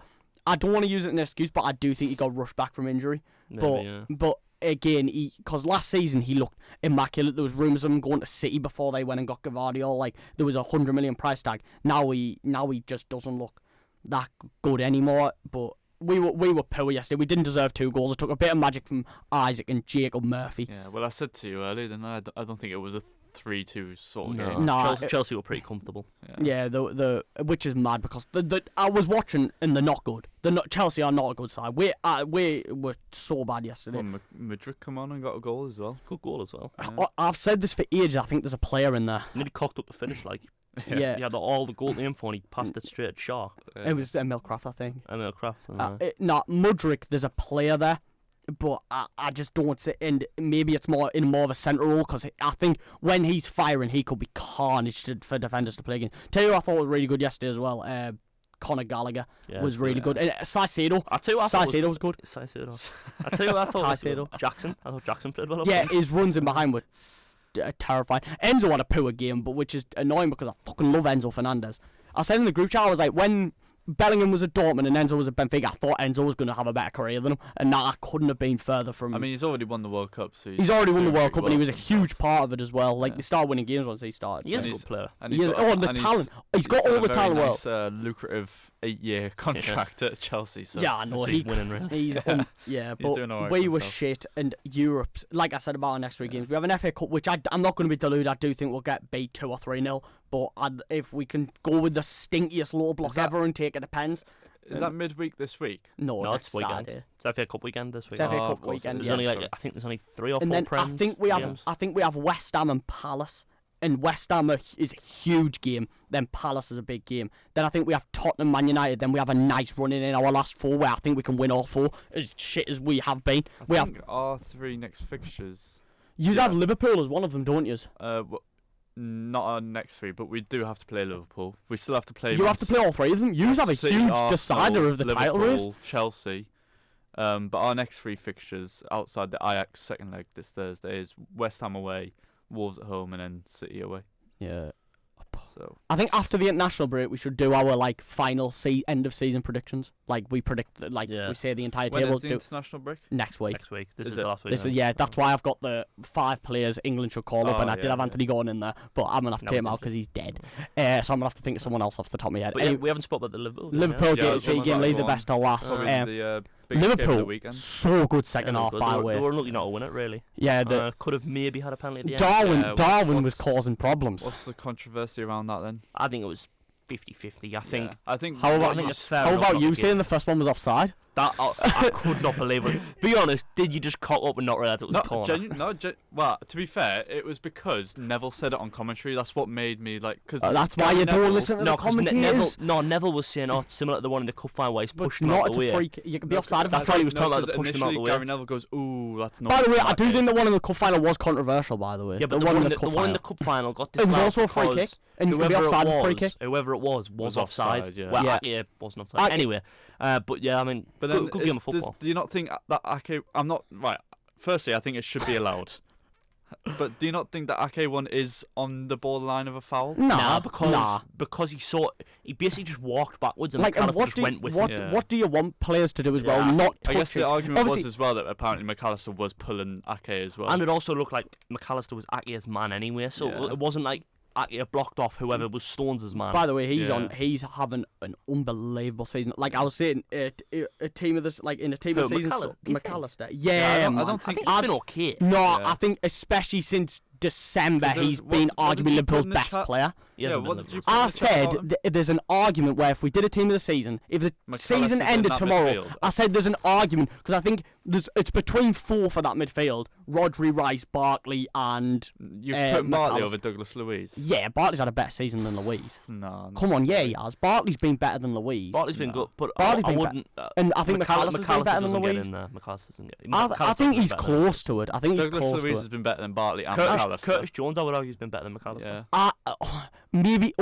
I don't want to use it as an excuse, but I do think he got rushed back from injury. But again, because last season he looked immaculate. There was rumours of him going to City before they went and got Gvardiol. Like there was $100 million price tag. Now he just doesn't look that good anymore. But we were poor yesterday. We didn't deserve 2 goals. It took a bit of magic from Isaac and Jacob Murphy. Yeah, well, I said to you earlier, then I don't think it was a 3-2 sort of game. No, Chelsea were pretty comfortable. Yeah, the which is mad because I was watching and they're not good. Chelsea are not a good side. We were so bad yesterday. Well, Madrid come on and got a goal as well. Good goal as well. Yeah. I've said this for ages. I think there's a player in there. Nearly cocked up the finish, like. Yeah. He had all the goal to aim for and he passed it straight at Shaw. It was Emil Kraft, I think. Emil Kraft. Mudryk, there's a player there, but I just don't see, and maybe it's more of a centre role because I think when he's firing, he could be carnage for defenders to play against. Tell you who I thought was really good yesterday as well. Conor Gallagher was really good. And Saicedo. Saicedo was good. Saicedo. I tell you what I thought was Jackson. I thought Jackson played well. Yeah, his runs in behind were terrifying. Enzo had a poor game, but which is annoying because I fucking love Enzo Fernandez. I said in the group chat, I was like, when Bellingham was at Dortmund and Enzo was at Benfica, I thought Enzo was going to have a better career than him, and that I couldn't have been further from. I mean, he's already won the World Cup, so he's already won the World Cup, and he was a huge part of it as well. Like they started winning games once he started. He is a good player. He's got all the talent. He's got all the talent. Nice, lucrative 8-year contract at Chelsea. So yeah, I know he's winning really. He's but doing all right we were shit, and Europe's like I said about our next 3 games. We have an FA Cup, which I'm not going to be deluded. I do think we'll get beat 2 or 3-0, but if we can go with the stinkiest low block ever and take it to pens. Is that midweek this week? No, it's weekend. It's FA Cup weekend this week. It's FA Cup weekend. There's only I think there's only 3 or 4 then Prem's I think we have West Ham and Palace. And West Ham is a huge game. Then Palace is a big game. Then I think we have Tottenham, Man United. Then we have a nice run in our last 4 where I think we can win all 4. As shit as we have been. I think our 3 next fixtures. You have Liverpool as one of them, don't you? Not our next 3, but we do have to play Liverpool. We still have to play. You have to play all 3 of them. You have a City, huge Arsenal, decider of the Liverpool, title race. Chelsea. But our next 3 fixtures outside the Ajax second leg this Thursday is West Ham away, Wolves at home, and then City away. Yeah. So I think after the international break, we should do our final end of season predictions. Like we predict, we say the entire when table. is the international break? Next week. This is the last week. That's why I've got the 5 players England should call up, and I did have Anthony Gordon in there, but I'm gonna have to take him out because he's dead. So I'm gonna have to think of someone else off the top of my head. But anyway, we haven't spoken about the Liverpool game. Leave the best to last. Liverpool, so good second half, by the way. They were lucky not to win it, really. Yeah, could have maybe had a penalty at the end. Darwin was causing problems. What's the controversy around that then? I think it was 50-50. I think. How about you saying the first one was offside? That I could not believe it. Be honest, did you just cock up and not realise it was a corner? Well, to be fair, it was because Neville said it on commentary. That's what made me cause that's why you don't listen to the commentators. Neville was saying, it's similar to the one in the cup final where he's pushing him out the way. Not a free. You can be offside. That's why he was talking about the pushing him out the way. Gary Neville goes, "Ooh, that's not." By the way, I do think the one in the cup final was controversial. By the way, yeah, but the one in the cup final got disallowed. It was also a free kick, and you can be offside for free kick. Whoever it was offside. Yeah, well, yeah, wasn't offside. Anyway, but yeah, I mean, But then, good game of football. do you not think that Ake? I'm not right. Firstly, I think it should be allowed. But do you not think that Ake one is on the borderline of a foul? Nah, because he basically just walked backwards and like, and McAllister just went with him. what do you want players to do as well? Yeah, Not I guess the touch it. argument Obviously- was as well that apparently McAllister was pulling Ake as well. And it also looked like McAllister was Ake's man anyway, so Yeah. it wasn't like Ake blocked off whoever was Stones' man. By the way, he's Yeah. he's having an unbelievable season. Like I was saying, a team of this, like in a team of Who, season, do you think? McAllister. Yeah, Yeah, I man. don't I think think he's been okay. No, Yeah. I think especially since December, 'Cause he's what- been what did arguably you put Liverpool's in the best chat? player. He hasn't Yeah, been what did Liverpool's you put I in the chat said about there's an argument where if we did a team of the season, if the McAllister's season in ended that tomorrow, midfield? I said there's an argument because I think it's between four for that midfield: Rodri, Rice, Barkley, and You put Bartley McAllister. over Douglas Luiz. yeah, Barkley's had a better season than Louise. No. Come on, yeah, he has. Barkley's been better than Louise. Bartley's been No. good, but Bartley's I been wouldn't. And I think McAllister's been better than doesn't get Louise. in there. McAllister doesn't get. I McAllister think is he's better than close to it. I think he's Douglas close Luiz to has it. been better than Bartley and Curtis, McAllister. Curtis Jones, I would argue, has been better than McAllister. Yeah. Maybe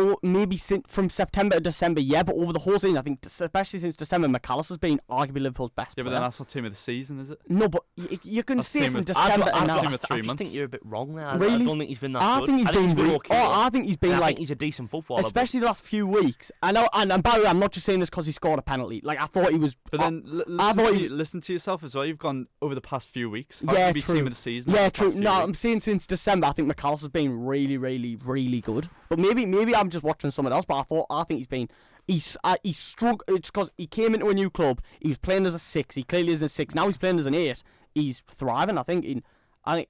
from September to December, yeah, but over the whole season, I think, especially since December, McAllister's been arguably Liverpool's best Yeah, but player. then that's not team of the season, is it? No, but you can That's see team from of- December to I'd now. team of 3 I just months. think you're a bit wrong there. I Really? don't think he's been that I good. think he's been okay. I think he's been And I like, think he's a decent footballer. especially the last few weeks. I know, and by the way, I'm not just saying this because he scored a penalty. Like I thought he was. But then listen to yourself as well. You've gone over the past few weeks. How Yeah, can you be true. team of the season? Yeah, over the true. past few No, weeks? I'm saying since December, I think McAllister's been really, really, really good. But maybe I'm just watching someone else. But I think he's been. He's struggled. It's because he came into a new club. He was playing as a 6. He clearly is a 6. Now he's playing as an 8. He's thriving. I think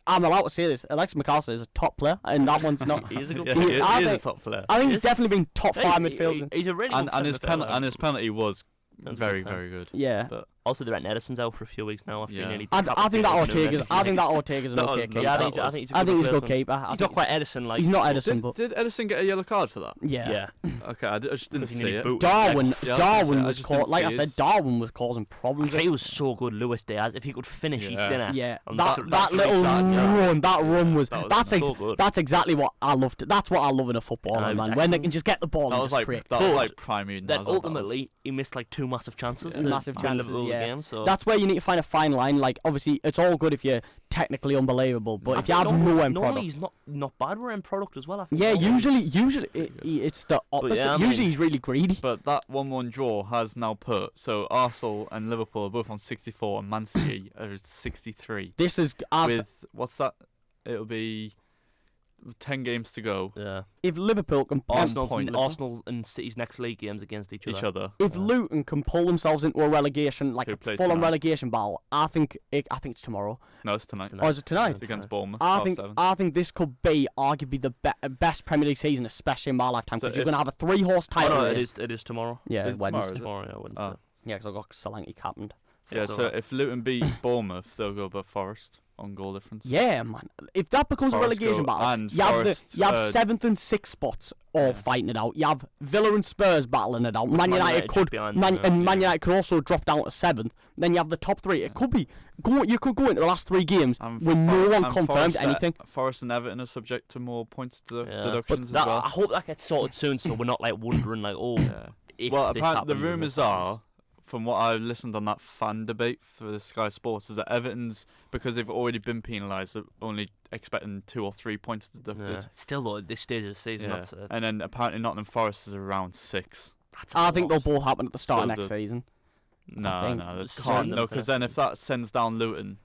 I'm allowed to say this. Alexis McAllister is a top player, and that one's not. He is a good Yeah, player. he is I a think- top player. I think he's Yes. definitely been top 5 Hey, midfielders. He's a really good And his midfielder. penalty was That's very, okay. very good. Yeah. But Also, the Edison's out for a few weeks now after Yeah. nearly. I think that Ortega's. I think that Ortega's an That okay was- keeper. Yeah, that I think was- he's a I good think he's a good replacement. keeper. I He's think not quite Edison like. he's not Edison, did, but did Edison get a yellow card for that? yeah. Yeah. Okay, I just didn't Because he see nearly it. booted. Darwin Yeah, Darwin I was just caught. didn't Like I see said, his- Darwin was causing I problems. tell you, he was so good, Luis Diaz. If he could finish his Yeah. dinner. Yeah, on that the- little run, that run was That was that's so good. that's exactly what I loved. That's what I love in a footballer, Yeah, man. When they excellent. can just get the ball That and was just like create. that was But like prime Eden Then Hazard, that was. ultimately, he missed like 2 massive chances Yeah. to Massive win chances, Liverpool the yeah. game. So That's where you need to find a fine line. Like obviously, it's all good if you're technically unbelievable, but if you have no end normally product. he's not bad with end product as well. I think Yeah, normally. usually it's the opposite. yeah, I mean- usually he's really greedy. But that 1-1 draw has now put so Arsenal and Liverpool are both on 64 and Man City are 63. This is With what's that? It'll be 10 games to go. Yeah. if Liverpool can Arsenal and City's next league games against each other. If Yeah. Luton can pull themselves into a relegation, like Who a play full-on tonight? relegation battle, I think it's tomorrow. No, it's tonight. It's Or is it tonight? It's against Bournemouth. I 7. think this could be arguably the best Premier League season, especially in my lifetime, So because you're if- going to have a 3-horse Oh, title no, race. it is tomorrow. Yeah, Is it Wednesday. tomorrow, is it? Tomorrow, yeah, Wednesday. Oh. Yeah, because I've got Solanke captained. Yeah, So- so if Luton beat Bournemouth, they'll go above Forest on goal difference. Yeah, man. If that becomes Forest a relegation go- battle, and you have Forest, you have uh, 7th and 6th spots all Yeah. fighting it out. You have Villa and Spurs battling it out. Man Man United United could just behind Man them, yeah. United could also drop down to 7th. Then you have the top 3. It could be you could go into the last 3 games And with no one and confirmed Forest, anything. Forest and Everton are subject to more points Yeah. deductions But as well. I hope that gets sorted soon, so we're not like wondering like, oh, Yeah. if Well, this apparently the happens in rumours finals. are, from what I listened on that fan debate for the Sky Sports, is that Everton's, because they've already been penalised, are only expecting 2 or 3 points deducted. Yeah. Still though, at this stage of the season, Yeah. that's And then apparently Nottingham Forest is around 6. that's a I think lot. they'll both happen at the start So of next season. No, think no, this that is can't. random No, because then if that sends down Luton,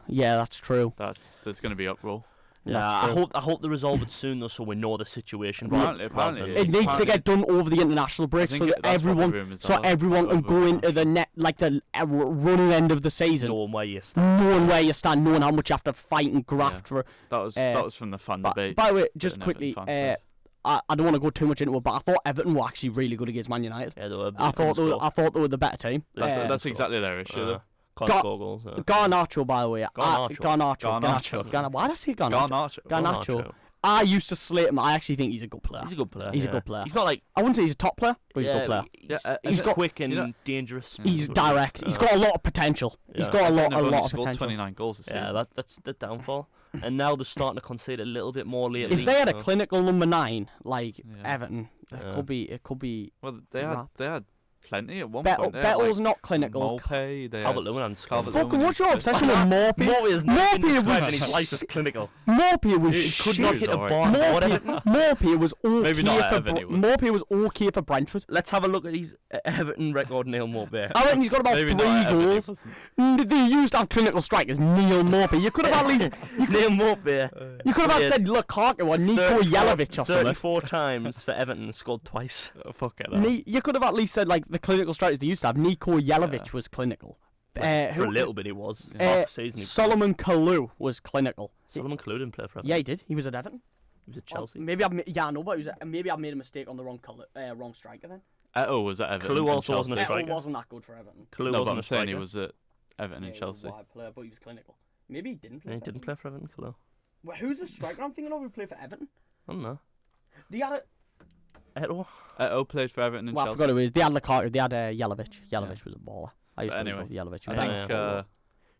Yeah, that's true. there's going to be uproar. Yeah, That's true. I hope they resolve it soon though, so we know the situation. Apparently rather than- it It is. needs to apparently- get done over the international break so think that that's what the everyone rumours so are, everyone can over go into the international. net like the running end of the season, knowing where you stand. knowing where you stand, knowing how much you have to fight and graft for. That was from the fan By debate. the way, that just an quickly, Everton fan said. I don't want to go too much into it, but I thought Everton were actually really good against Man United. Yeah, they were I thought they were the better team. That's exactly their issue. though. Can't score goals. Yeah. Garnacho, by the way. Garnacho. Garnacho. Why did I say Garnacho? Garnacho. I used to slate him. I actually think he's a good player. He's a good player. He's a yeah. good player. He's not like I wouldn't say he's a top player, but he's a good player. He's got- quick and you know- dangerous. He's direct. He's got a lot of potential. He's Yeah. got a Everton have lot only of scored potential. 29 goals this Yeah, season. that's the downfall. And now they're starting to concede a little bit more lately. If they had a so- clinical number 9 like Yeah. Everton, Yeah. it could be. Well, they had plenty at one Bettle, point. Bettle's not clinical. Mopey, they Calvert-Lewin had and Fucking what's your obsession with Morphy? Morphy is not Morphy described was in his life as clinical. Morphy was He could not hit a alright. bar. Morphy was okay Maybe not at for Everton, he was. Morphy was okay for Brentford. Let's have a look at his Everton record, Neil Morphy. I reckon he's got about Maybe 3 not at Everton, he goals. wasn't. They used to have clinical strikers. Neil Morphy. You could have at least. Neil Morphy. You could have Yes. said Lukaku or Niko Jelavic or something. 34 times for Everton and scored twice. Oh, fuck it. You could have at least said like the clinical strikers they used to have. Niko Jelavic was clinical. For a little bit he was. Half a season. Solomon Kalou was clinical. Solomon Kalou didn't play for Everton. Yeah, he did. He was at Everton. He was at Chelsea. Maybe I know, but maybe I've made a mistake on the wrong striker then. Was at Everton. Kalou and also wasn't a Chelsea. striker. Eto'o wasn't that good for Everton. Kalou No, but wasn't I'm a saying he striker. was at Everton and Yeah, Chelsea. he was a wide player, but he was clinical. Maybe he didn't play. No, he for didn't play for Everton, Kalou. Well, who's the striker I'm thinking of who played for Everton? I don't know. They had Eto'o? Played for Everton and well, I Chelsea. forgot who it was. They had Lukaku. They had Jelavic. Jelavic was a baller. I used But to anyway, love Jelavic. I Yeah. think.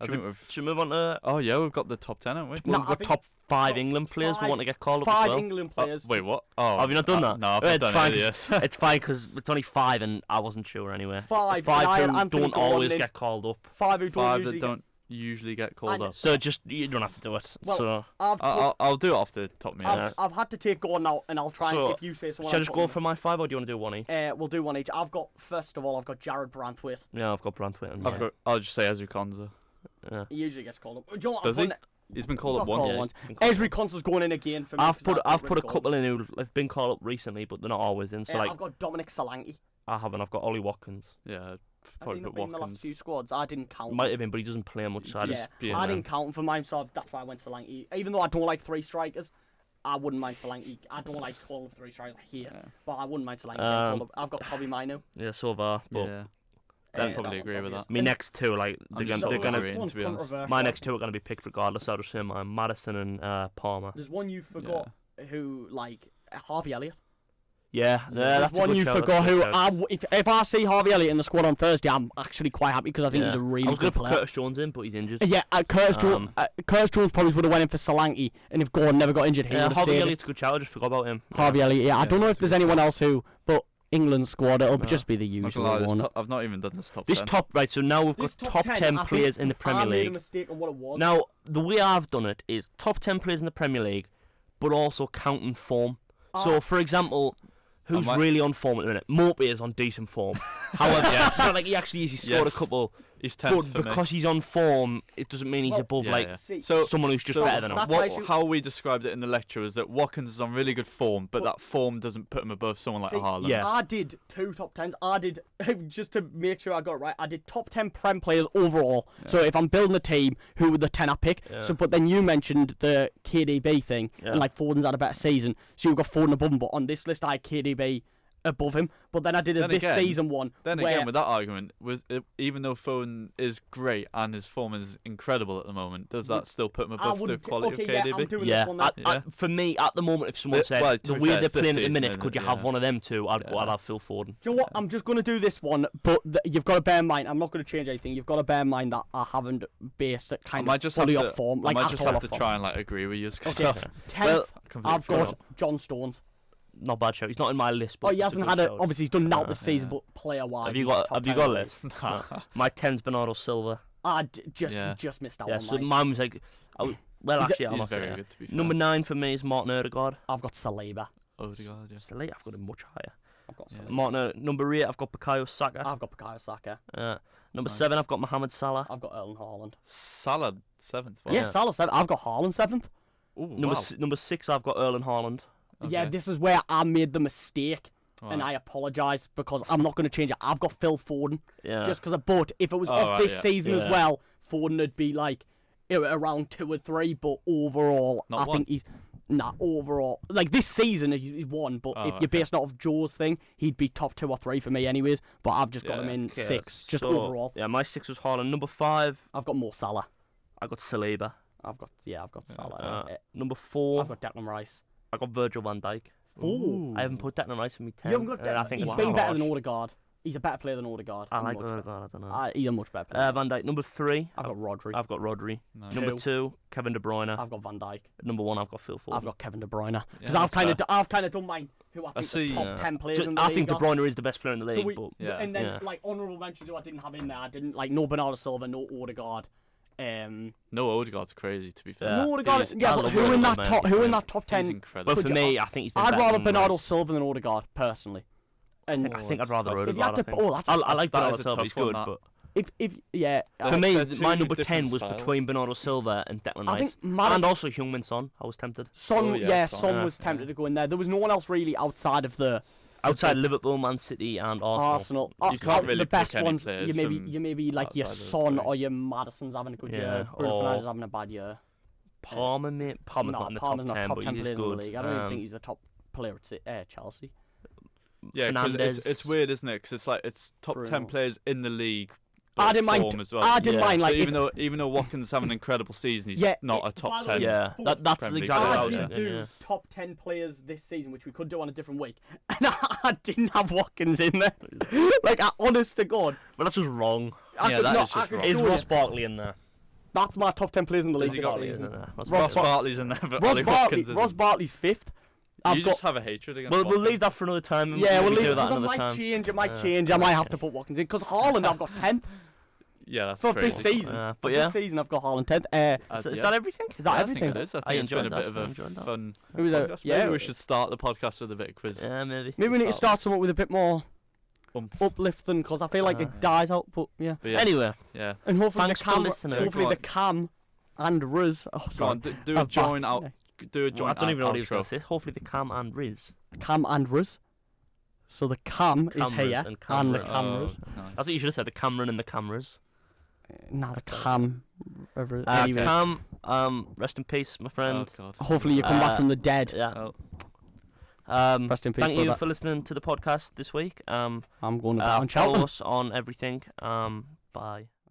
I Should think we- we've. Should we move on to... Oh yeah, we've got the top 10, haven't we? No, We've I got think top 5 top England players we five- want to get called up 5 as well. England players. Wait, what? Oh, Have you not done that? No, I've It's not fine done it. 'cause- Yes. It's fine because it's only 5 and I wasn't sure anyway. 5. Five and I had who Anthony don't always Gordon in. get called up. 5 who don't 5 usually that don't usually get called And- up. So just, you don't have to do it. Well, So, I'll do it off the top of my head. I've had to take Gordon out, and I'll try So, and if you say someone. shall I just go for my 5 or do you want to do one each? We'll do one each. First of all, I've got Jared Branthwaite. Yeah, I've got Brantwaite. And I'll just say Ezri Konza. yeah. He usually gets called up. Do you know what? Does I've he? He's been called up got called once. once. Ezri Konsa's going in again for me. I've 'cause put really a good. couple in who have been called up recently, but they're not always in. So I've got Dominic Solanke. I haven't. I've got Ollie Watkins. Yeah, Has probably he not put been in the last Watkins. few squads? I didn't count. Might have been, but he doesn't play much. So I yeah, just be in I there. didn't count him for mine, so that's why I went Solanke. Even though I don't like 3 strikers, I wouldn't mind Solanke. I don't like calling up 3 strikers here, but I wouldn't mind Solanke. I've got Kobe Mino. yeah, so far. But Yeah, Yeah, I'd probably that agree one's with that. obvious. my next 2, like I'm they're just gonna, so they're gonna agreeing, to be honest. my next 2 are gonna be picked regardless. So I'll just say Madison and Palmer. There's one you forgot who, like, Harvey Elliott. Yeah, that's a one good you shout, forgot that's a who good shout. if I see Harvey Elliott in the squad on Thursday, I'm actually quite happy because I think he's a I really was gonna good put player. Curtis Jones in, but he's injured. Yeah, Curtis Jones probably would have went in for Solanke, and if Gordon never got injured, he would have Harvey stayed. Elliott's a good shout. I just forgot about him. Harvey Elliott, yeah. I don't know if there's anyone else who, but England squad, it'll No. just be the Not usual gonna lie, one. I've not even done this top This 10. top right. So now we've This got top 10 I think players in the Premier I made a League. mistake on what it was. Now the way I've done it is top 10 players in the Premier League, but also counting form. So for example, who's I might- really on form at the minute? Mopey is on decent form. However, it's not like he actually is. He scored a Yes. couple, He's but 10th for me. because he's on form, it doesn't mean he's Well, above Yeah, like yeah. See, So someone who's just so better than him. that's why I should- how we described it in the lecture is that Watkins is on really good form, but Well- that form doesn't put him above someone like See, Haaland. Yeah. I did 2 top 10s. I did, just to make sure I got it right, I did top 10 Prem players overall. So if I'm building a team, who would the 10 I pick? Yeah. So, but then you mentioned the KDB thing, Yeah. and like Foden's had a better season. So you've got Foden above him, but on this list I had KDB above him. But then I did Then this again- season one. Then where again, with that argument, even though Foden is great and his form is incredible at the moment, does that still put him above the wouldn't- quality okay, of yeah, KDB? I'm doing Yeah, this one then. Yeah. for me at the moment, if someone said well, to the be way fair, they're it's this playing at the season, minute, isn't could you it? have Yeah. one of them two? I'd Yeah. Do have Phil Foden. you know what? I'm just going to do this one, but you've got to bear in mind, I'm not going to change anything. You've got to bear in mind that I haven't based it I kind might of just fully have off to, form. I Like, might at just all have off to form. try and like agree with you. Okay. Well, 10th, completely I've forgot. got John Stones. Not bad shout. He's not in my list, but Oh, he it's a hasn't good had a. shout. Obviously, he's done out this Yeah. season, but player-wise, Have you he's got top 10 a on the list? list. My 10's Bernardo Silva. I Yeah. just missed that Yeah, one. so mate. mine was like, well, He's- actually, I'm He's not very saying good to be fair. Number 9 for me is Martin Odegaard. I've got Saliba. Odegaard, yeah. So late, I've got him much higher. I've got Yeah. Saliba. Number 8, I've got Bukayo Saka. I've got Bukayo Saka. Number 7, I've got Mohamed Salah. I've got Erling Haaland. Salah 7th. Yeah, Salah 7th. I've got Haaland 7th. Ooh, Number wow. number 6, I've got Erling Haaland. Yeah, Okay. this is where I made the mistake, and Right. I apologise because I'm not going to change it. I've got Phil Foden Yeah. just because. But if it was Oh, off right, this yeah. season as Yeah. well, Foden would be like around 2 or 3. But overall, Not I one. think he's. Nah, overall, like this season he's won, but Oh, if you're based off of Joe's thing, he'd be top 2 or 3 for me, anyways. But I've just got Yeah, him in Okay, 6, just so, overall. Yeah, my 6 was Haaland. Number 5, I've got Mo Salah. I got Saliba. I've got Salah. Number 4, I've got Declan Rice. I got Virgil van Dijk. Ooh. I haven't put Declan Rice in my 10. You haven't got and I Declan. think He's it's been better than harsh. Odegaard. He's a better player than Odegaard. I like Odegaard. I don't know. He's a much better player. Van Dijk. Number 3. I've got Rodri. I've got Rodri. Nice. Number 2, Kevin De Bruyne. I've got Van Dijk. Number 1, I've got Phil Foden. I've got Kevin De Bruyne because Yeah, I've kind of done mine. Who I think the top 10 players in the league. I think De Bruyne is the best player in the league. So but and then like honourable mentions who I didn't have in there. I didn't like no Bernardo Silva, no Odegaard. No, Odegaard's crazy to be fair. No Odegaard. He's- Yeah, I but love who in Odegaard, that top? man. Who in that top He's 10? incredible. Well, for me, I think he's been I'd better rather than Bernardo most. Silva than Odegaard personally. And I think I'd it's rather tough. if you had Odegaard. to, I think. oh, that's I like that Bernardo is a Silva. tough He's one, good, that. but if yeah. for me, they're my two number different 10 was styles. between Bernardo Silva and Declan I Rice, think Maddison, and also Heung-min Son. I was tempted. Son, Oh, yeah, Son, Son yeah, was tempted to go in there. There was no one else really outside of the Outside Liverpool, Man City, and Arsenal. You can't really the best pick any ones. players You maybe like your outside those Son three. or your Madison's having a good Yeah, year. Bruno or- Fernandes having a bad year. Palmer, mate. Palmer's No, not in the Palmer's top not 10, top but 10 he's players in the good. league. I don't even think he's the top player at Chelsea. Yeah, 'cause Fernandes. it's weird, isn't it? Because it's like it's top Bruno. 10 players in the league. I but didn't mind- form as well. I didn't Yeah. mind So like even though Watkins having an incredible season, he's Yeah, not it- a top by the 10. way, Yeah, that's Premier League exactly what I I was player. did thinking. do Yeah. top 10 players this season, which we could do on a different week, and I didn't have Watkins in there. Like, honest to God. But that's just wrong. I Yeah, could that not- is I just could wong. Is show Ross you. Barkley in there? That's my top 10 players in the league Has he this got- season. Isn't there? Ross Ross Bar- Barkley's in there, but Ollie Watkins Ross isn't. Barkley's 5th. You just have a hatred against We'll Watkins. leave that for another time. And Yeah, maybe we'll leave do it that because it another might time. change. It might change. I might have to put Watkins in because Haaland I've got 10th Yeah, that's for crazy. this season. But For yeah. this season I've got Haaland 10th. Is Yeah. that everything? Is that Yeah, everything? I think it is. I I think it's been a enjoyed bit that. I of enjoyed a that. fun It was a- podcast. yeah. Maybe we should start the podcast with a bit of quiz. Yeah, maybe. Maybe we need to start something with a bit more Oomph. uplifting because I feel like it dies out. But yeah, But yeah, Anyway, yeah. and hopefully Thanks the for cam, listening. hopefully Go the on. cam and Riz. Oh, Go sorry. on, do Are a join back. out. Do a join I don't even know what he was outro. going to say. Hopefully the Cam and Riz. Cam and Riz. So the cam is Cameras here and and the cameras. cameras. Oh, nice. That's what you should have said. The Cameron and the cameras. Now the cam. Anyway, Cam, rest in peace, my friend. Oh, God. hopefully you come back Uh, from the dead. Yeah. Oh. Rest in peace, Thank you brother. for listening to the podcast this week. I'm going to back on Follow Cheltenham. us on everything. Bye.